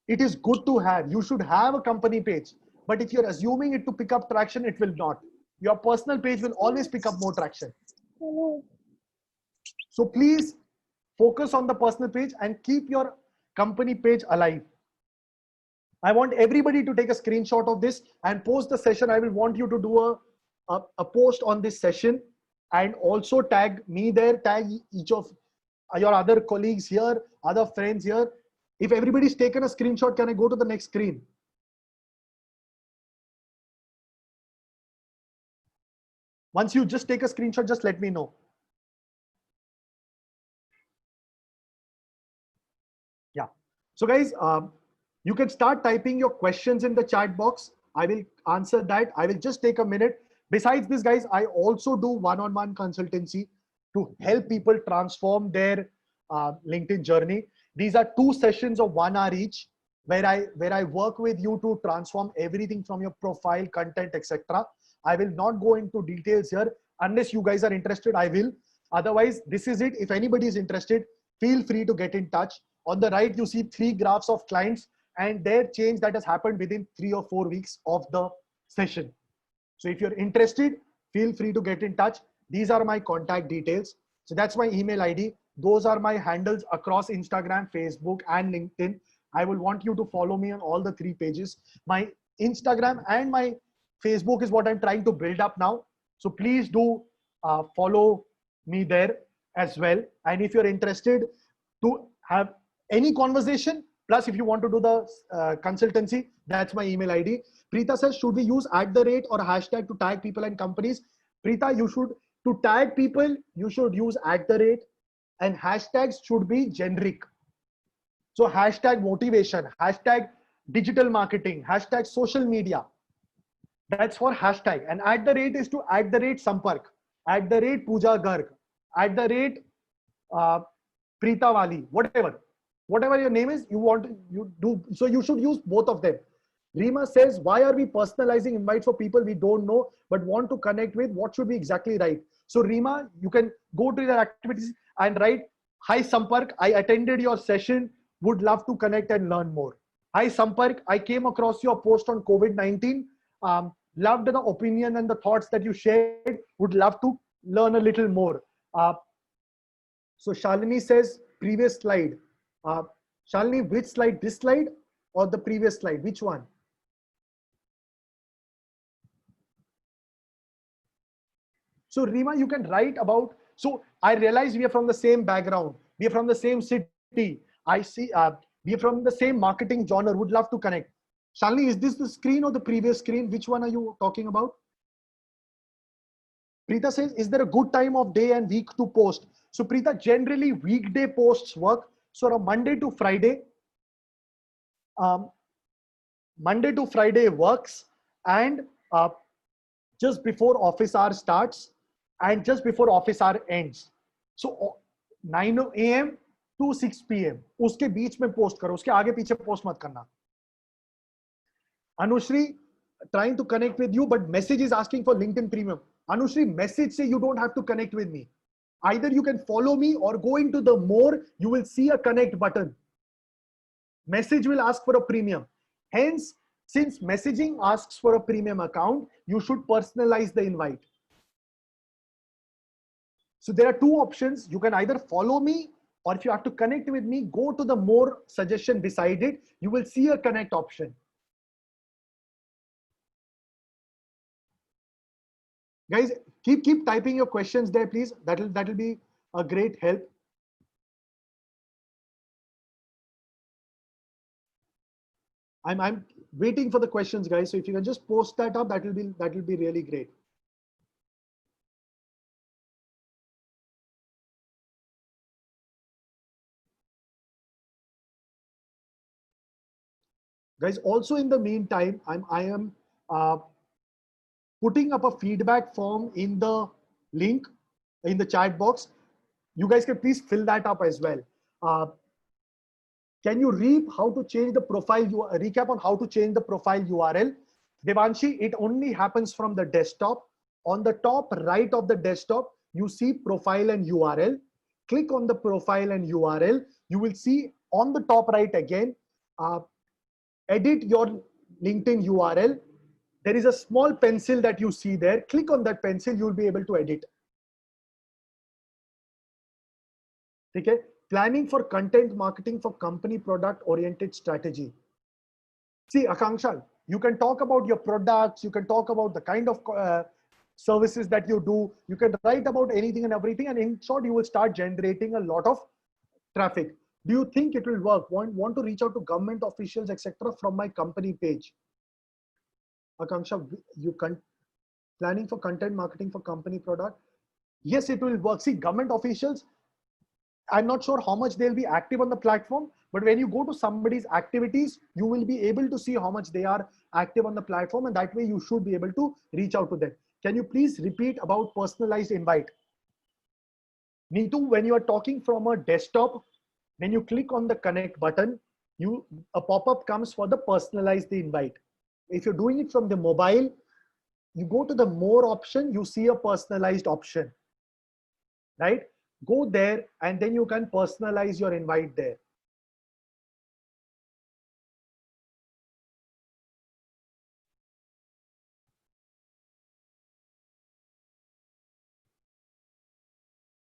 It is good to have. You should have a company page. But if you're assuming it to pick up traction, it will not. Your personal page will always pick up more traction. So please focus on the personal page and keep your company page alive. I want everybody to take a screenshot of this and post the session. I will want you to do a post on this session and also tag me there, tag each of your other colleagues here, other friends here. If everybody's taken a screenshot, can I go to the next screen? Once you just take a screenshot, just let me know. Yeah. So guys, you can start typing your questions in the chat box. I will answer that. I will just take a minute. Besides this, guys, I also do one-on-one consultancy to help people transform their LinkedIn journey. These are 2 sessions of 1 hour each, where I work with you to transform everything from your profile, content, etc. I will not go into details here. Unless you guys are interested, I will. Otherwise, this is it. If anybody is interested, feel free to get in touch. On the right, you see 3 graphs of clients and their change that has happened within 3 or 4 weeks of the session. So if you're interested, feel free to get in touch. These are my contact details. So that's my email ID. Those are my handles across Instagram, Facebook, and LinkedIn. I will want you to follow me on all the 3 pages. My Instagram and my Facebook is what I'm trying to build up now. So please do follow me there. as well. And if you're interested to have any conversation, plus if you want to do the consultancy, that's my email ID. Preeta says, should we use @ or hashtag to tag people and companies? Preeta, you should, to tag people, you should use @ and hashtags should be generic. So hashtag motivation, hashtag digital marketing, hashtag social media. That's for hashtag. And @ is to @Sampark, @Pooja Garg, @ Preeta Wali, whatever your name is, you want to, you do. So you should use both of them. Rima says, why are we personalizing invites for people we don't know but want to connect with? What should we exactly write? So Rima, you can go to your activities and write, hi Sampark, I attended your session, would love to connect and learn more. Hi Sampark, I came across your post on COVID-19. Loved the opinion and the thoughts that you shared, would love to learn a little more. So Shalini says, previous slide. Shalini, which slide? This slide or the previous slide? Which one? So Rima, you can write about, so I realize we are from the same background. We are from the same city. I see, we are from the same marketing genre, would love to connect. Shalini, is this the screen or the previous screen? Which one are you talking about? Preeta says, is there a good time of day and week to post? So Preeta, generally weekday posts work. So a Monday to Friday works, and just before office hour starts and just before office hour ends. So 9 AM to 6 PM. उसके बीच में post करो, उसके आगे पीछे post मत करना. Anushri, trying to connect with you, but message is asking for LinkedIn Premium. Anushri, message say you don't have to connect with me. Either you can follow me or go into the more, you will see a connect button. Message will ask for a premium. Hence, since messaging asks for a premium account, you should personalize the invite. So there are two options. You can either follow me, or if you have to connect with me, go to the more suggestion beside it. You will see a connect option. Guys, keep typing your questions there, please. That'll be a great help. I'm waiting for the questions, guys. So if you can just post that up, that'll be really great. Guys, also in the meantime, I am putting up a feedback form in the link in the chat box. You guys can please fill that up as well. Can you how to change the profile? Recap on how to change the profile URL. Devanshi, it only happens from the desktop. On the top right of the desktop, you see profile and URL. Click on the profile and URL. You will see on the top right again, edit your LinkedIn URL. There is a small pencil that you see there. Click on that pencil, you will be able to edit. Okay? Planning for content marketing for company product oriented strategy. See, Akanksha, you can talk about your products, you can talk about the kind of services that you do, you can write about anything and everything, and in short, you will start generating a lot of traffic. Do you think it will work? Want to reach out to government officials, etc., from my company page? Akanksha, planning for content marketing for company product? Yes, it will work. See, government officials, I'm not sure how much they'll be active on the platform, but when you go to somebody's activities, you will be able to see how much they are active on the platform, and that way you should be able to reach out to them. Can you please repeat about personalized invite? Neetu, when you are talking from a desktop, when you click on the connect button, a pop-up comes for the personalized invite. If you're doing it from the mobile, you go to the more option, you see a personalized option, right? Go there and then you can personalize your invite there.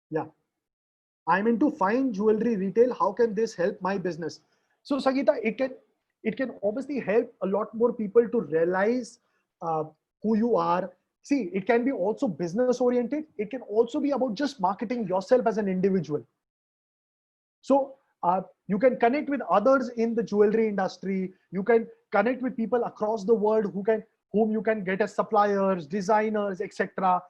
Yeah. I'm into fine jewelry retail. How can this help my business? So Sagita, it can obviously help a lot more people to realize who you are, See, it can be also business oriented. It can also be about just marketing yourself as an individual. So you can connect with others in the jewelry industry. You can connect with people across the world whom you can get as suppliers, designers, etc.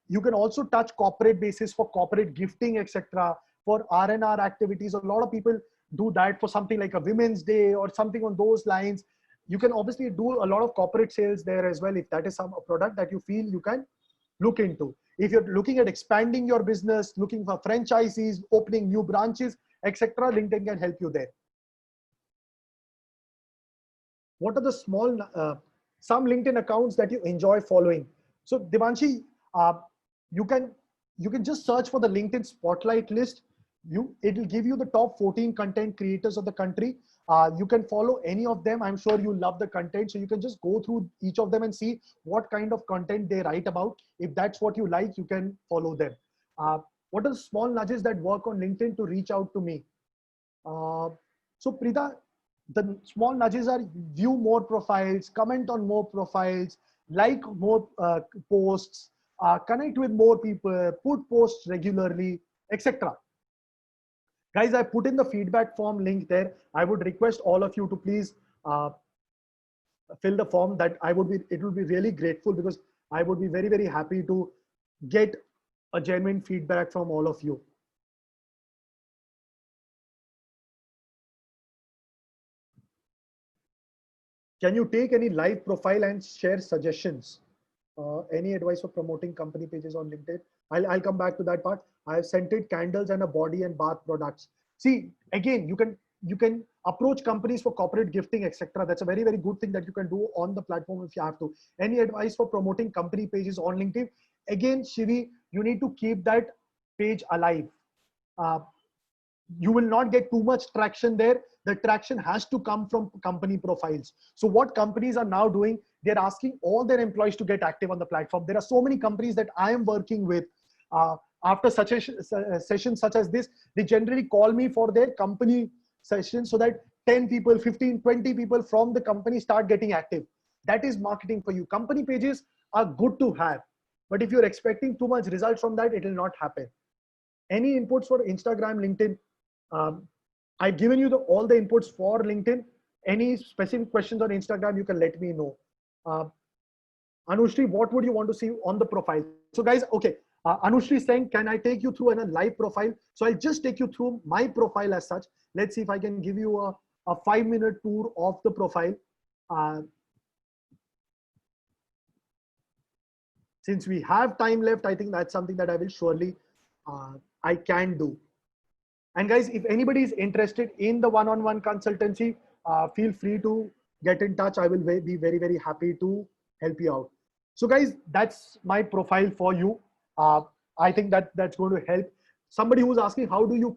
You can also touch corporate basis for corporate gifting, etc. For R&R activities. A lot of people do that for something like a Women's Day or something on those lines. You can obviously do a lot of corporate sales there as well if that is a product that you feel you can look into. If you're looking at expanding your business, looking for franchisees, opening new branches, etc., LinkedIn can help you there. What are the small, some LinkedIn accounts that you enjoy following? So Devanshi, uh, you can just search for the LinkedIn Spotlight list. It will give you the top 14 content creators of the country. You can follow any of them. I'm sure you love the content. So you can just go through each of them and see what kind of content they write about. If that's what you like, you can follow them. What are the small nudges that work on LinkedIn to reach out to me? So Prita, the small nudges are view more profiles, comment on more profiles, like more posts, connect with more people, put posts regularly, etc. Guys, I put in the feedback form link there. I would request all of you to please fill the form. That it will be really grateful, because I would be very, very happy to get a genuine feedback from all of you. Can you take any live profile and share suggestions? Any advice for promoting company pages on LinkedIn? I'll come back to that part. I have scented candles and a body and bath products. See, again, you can approach companies for corporate gifting, etc. That's a very, very good thing that you can do on the platform if you have to. Any advice for promoting company pages on LinkedIn? Again, Shivi, you need to keep that page alive. You will not get too much traction there. The traction has to come from company profiles. So what companies are now doing, they're asking all their employees to get active on the platform. There are so many companies that I am working with. After such a session such as this, they generally call me for their company session, so that 10 people, 15, 20 people from the company start getting active. That is marketing for you. Company pages are good to have, but if you're expecting too much results from that, it will not happen. Any inputs for Instagram, LinkedIn? I've given you all the inputs for LinkedIn. Any specific questions on Instagram, you can let me know. Anushri, what would you want to see on the profile? So guys, okay. Anushri is saying, can I take you through a live profile? So I'll just take you through my profile as such. Let's see if I can give you a 5-minute tour of the profile. Since we have time left, I think that's something that I will surely, I can do. And guys, if anybody is interested in the one-on-one consultancy, feel free to get in touch. I will be very, very happy to help you out. So guys, that's my profile for you. I think that's going to help. Somebody who's asking, how do you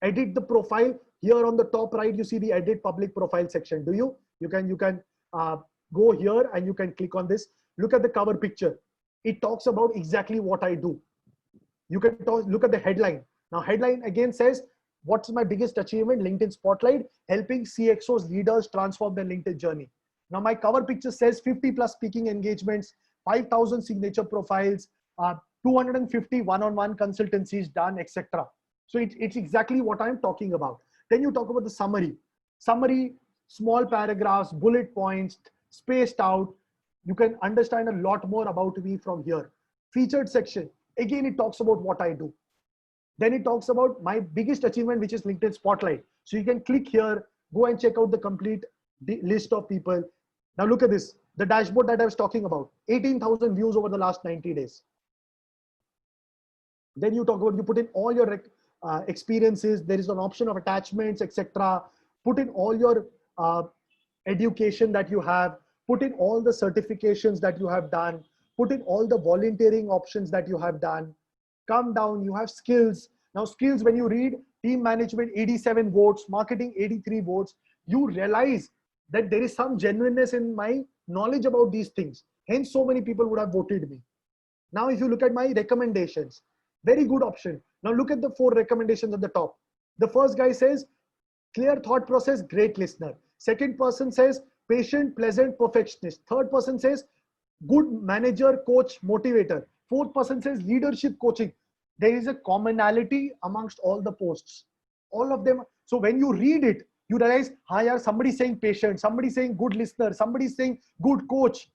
edit the profile? Here on the top right, you see the edit public profile section. Do you? You can go here and you can click on this. Look at the cover picture. It talks about exactly what I do. You can look at the headline. Now, headline again says, what's my biggest achievement? LinkedIn Spotlight, helping CXOs, leaders transform their LinkedIn journey. Now, my cover picture says 50 plus speaking engagements, 5,000 signature profiles, 250 one-on-one consultancies done, etc. So it's exactly what I'm talking about. Then you talk about the summary. Summary, small paragraphs, bullet points, spaced out. You can understand a lot more about me from here. Featured section. Again, it talks about what I do. Then it talks about my biggest achievement, which is LinkedIn Spotlight. So you can click here, go and check out the complete list of people. Now look at this, the dashboard that I was talking about, 18,000 views over the last 90 days. Then you talk about, you put in all your experiences. There is an option of attachments, etc. Put in all your education that you have, put in all the certifications that you have done, put in all the volunteering options that you have done. Come down, you have skills. Now skills, when you read team management 87 votes, marketing 83 votes, you realize that there is some genuineness in my knowledge about these things. Hence, so many people would have voted me. Now, if you look at my recommendations, very good option. Now look at the 4 recommendations at the top. The first guy says, clear thought process, great listener. Second person says, patient, pleasant, perfectionist. Third person says, good manager, coach, motivator. Fourth person says leadership coaching. There is a commonality amongst all the posts. All of them. So when you read it, you realize, hi, yeah, somebody saying patient, somebody saying good listener, somebody saying good coach.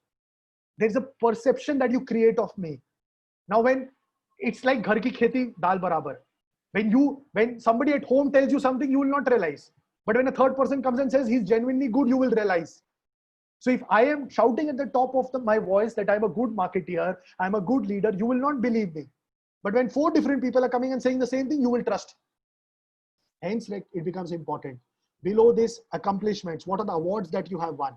There's a perception that you create of me. Now, when it's like ghar ki kheti dal barabar. When somebody at home tells you something, you will not realize. But when a third person comes and says he's genuinely good, you will realize. So if I am shouting at the top of my voice that I'm a good marketeer, I'm a good leader, you will not believe me. But when four different people are coming and saying the same thing, you will trust. Hence, like, it becomes important. Below this, accomplishments. What are the awards that you have won?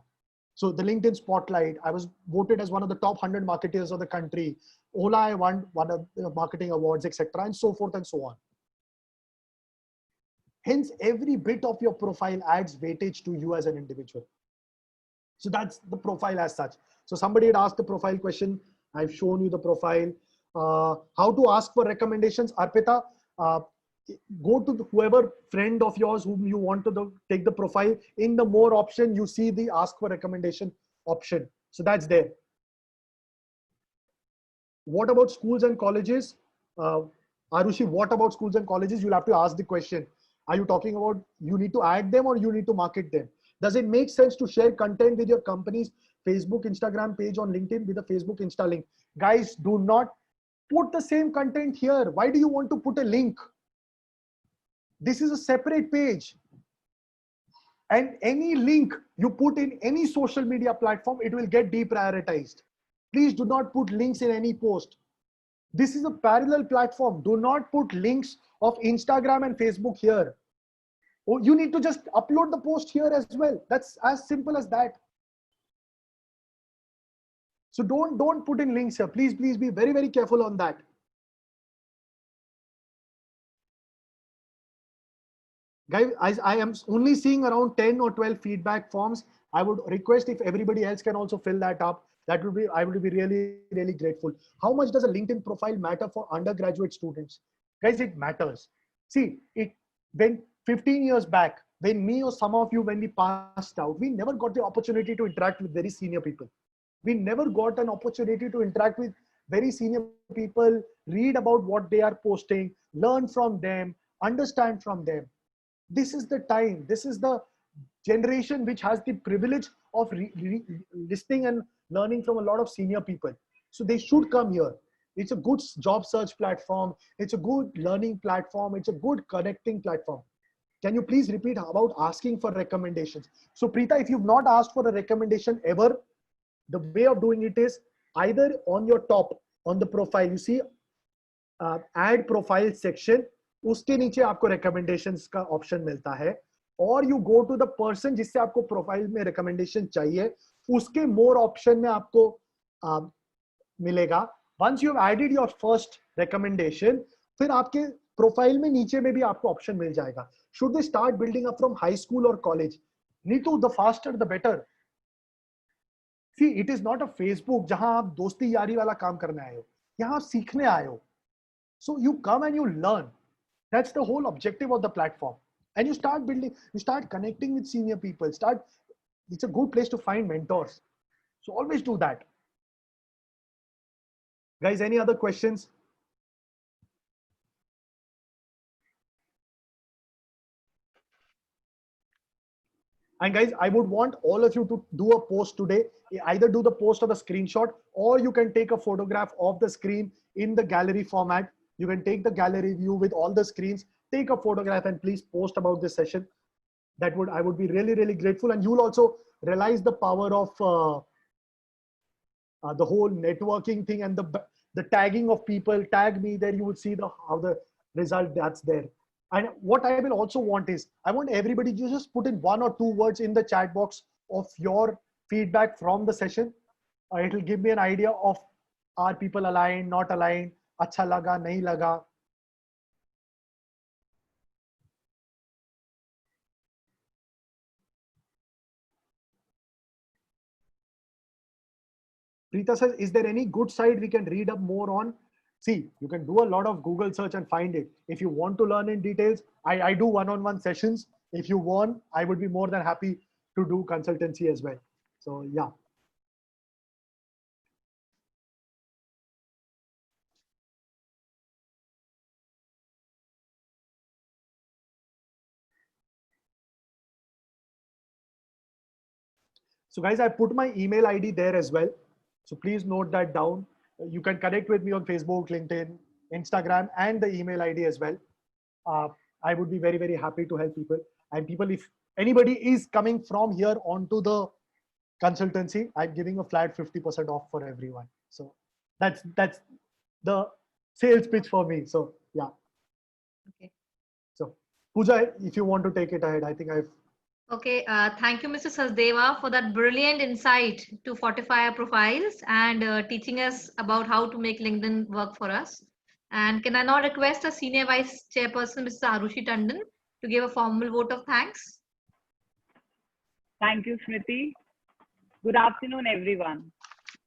So the LinkedIn Spotlight, I was voted as one of the top 100 marketers of the country. Ola, I won one of the marketing awards, etc., and so forth and so on. Hence, every bit of your profile adds weightage to you as an individual. So that's the profile as such. So somebody had asked the profile question. I've shown you the profile. How to ask for recommendations. Arpita, go to whoever friend of yours whom you want to take the profile. In the more option, you see the ask for recommendation option. So that's there. What about schools and colleges? Arushi, what about schools and colleges? You'll have to ask the question. Are you talking about you need to add them or you need to market them? Does it make sense to share content with your company's Facebook, Instagram page on LinkedIn with a Facebook Insta link? Guys, do not put the same content here. Why do you want to put a link? This is a separate page. And any link you put in any social media platform, it will get deprioritized. Please do not put links in any post. This is a parallel platform. Do not put links of Instagram and Facebook here. Oh, you need to just upload the post here as well. That's as simple as that. So don't put in links here. Please be very, very careful on that. Guys, I am only seeing around 10 or 12 feedback forms. I would request if everybody else can also fill that up. That would be, I would be really, really grateful. How much does a LinkedIn profile matter for undergraduate students? Guys, it matters. See, when 15 years back, when me or some of you, when we passed out, we never got the opportunity to interact with very senior people. We never got an opportunity to interact with very senior people, read about what they are posting, learn from them, understand from them. This is the time. This is the generation which has the privilege of listening and learning from a lot of senior people. So they should come here. It's a good job search platform. It's a good learning platform. It's a good connecting platform. Can you please repeat about asking for recommendations? So Preeta, if you've not asked for a recommendation ever, the way of doing it is either on your top, on the profile, you see add profile section, उसके नीचे आपको recommendations का option मिलता है, और you go to the person जिससे आपको profile में recommendation चाहिए, उसके more option में आपको मिलेगा. Once you have added your first recommendation, फिर आपके profile में नीचे में भी आपको option मिल जाएगा. Should they start building up from high school or college? Neetu, the faster the better. See, it is not a Facebook जहां आप दोस्ती यारी वाला काम करने आए हो. यहाँ आप सीखने आए हो. So you come and you learn. That's the whole objective of the platform. And you start building, you start connecting with senior people. It's a good place to find mentors. So always do that. Guys, any other questions? And guys, I would want all of you to do a post today. Either do the post or the screenshot, or you can take a photograph of the screen in the gallery format. You can take the gallery view with all the screens, take a photograph and please post about this session. I would be really, really grateful. And you'll also realize the power of the whole networking thing and the tagging of people. Tag me, there you would see how the result that's there. And what I will also want is, I want everybody to just put in 1 or 2 words in the chat box of your feedback from the session. It will give me an idea of, are people aligned, not aligned, acha laga, nahi laga. Preeta says, is there any good site we can read up more on? See, you can do a lot of Google search and find it. If you want to learn in details, I do one-on-one sessions. If you want, I would be more than happy to do consultancy as well. So yeah. So guys, I put my email ID there as well. So please note that down. You can connect with me on Facebook, LinkedIn, Instagram, and the email ID as well. I would be very, very happy to help people. And people, if anybody is coming from here onto the consultancy, I'm giving a flat 50% off for everyone. So that's the sales pitch for me. So yeah. Okay. So Pooja, if you want to take it ahead, I think I've. Okay, thank you, Mr. Sasdeva, for that brilliant insight to fortify our profiles and teaching us about how to make LinkedIn work for us. And can I now request a Senior Vice Chairperson, Mr. Arushi Tandon, to give a formal vote of thanks? Thank you, Smriti. Good afternoon, everyone.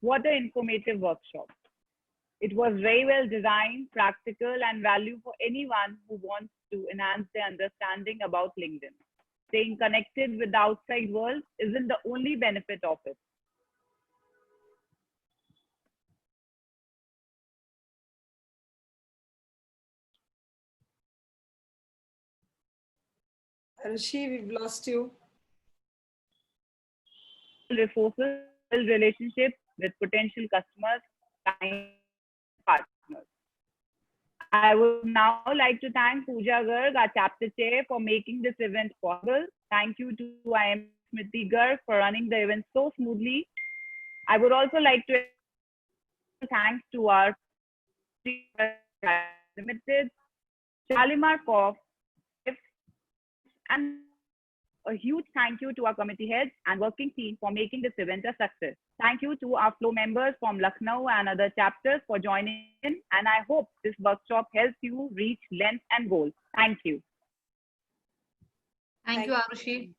What an informative workshop. It was very well designed, practical, and value for anyone who wants to enhance their understanding about LinkedIn. Staying connected with the outside world isn't the only benefit of it. Rishi, we've lost you. Resources, build relationships with potential customers, clients, partners. I would now like to thank Pooja Garg, our chapter chair, for making this event possible. Thank you to IM Smriti Garg for running the event so smoothly. I would also like to thank to our Limited, Shalimar Koff, and a huge thank you to our committee heads and working team for making this event a success. Thank you to our flow members from Lucknow and other chapters for joining in, and I hope this workshop helps you reach length and goals. Thank you. Thank you, Arushi.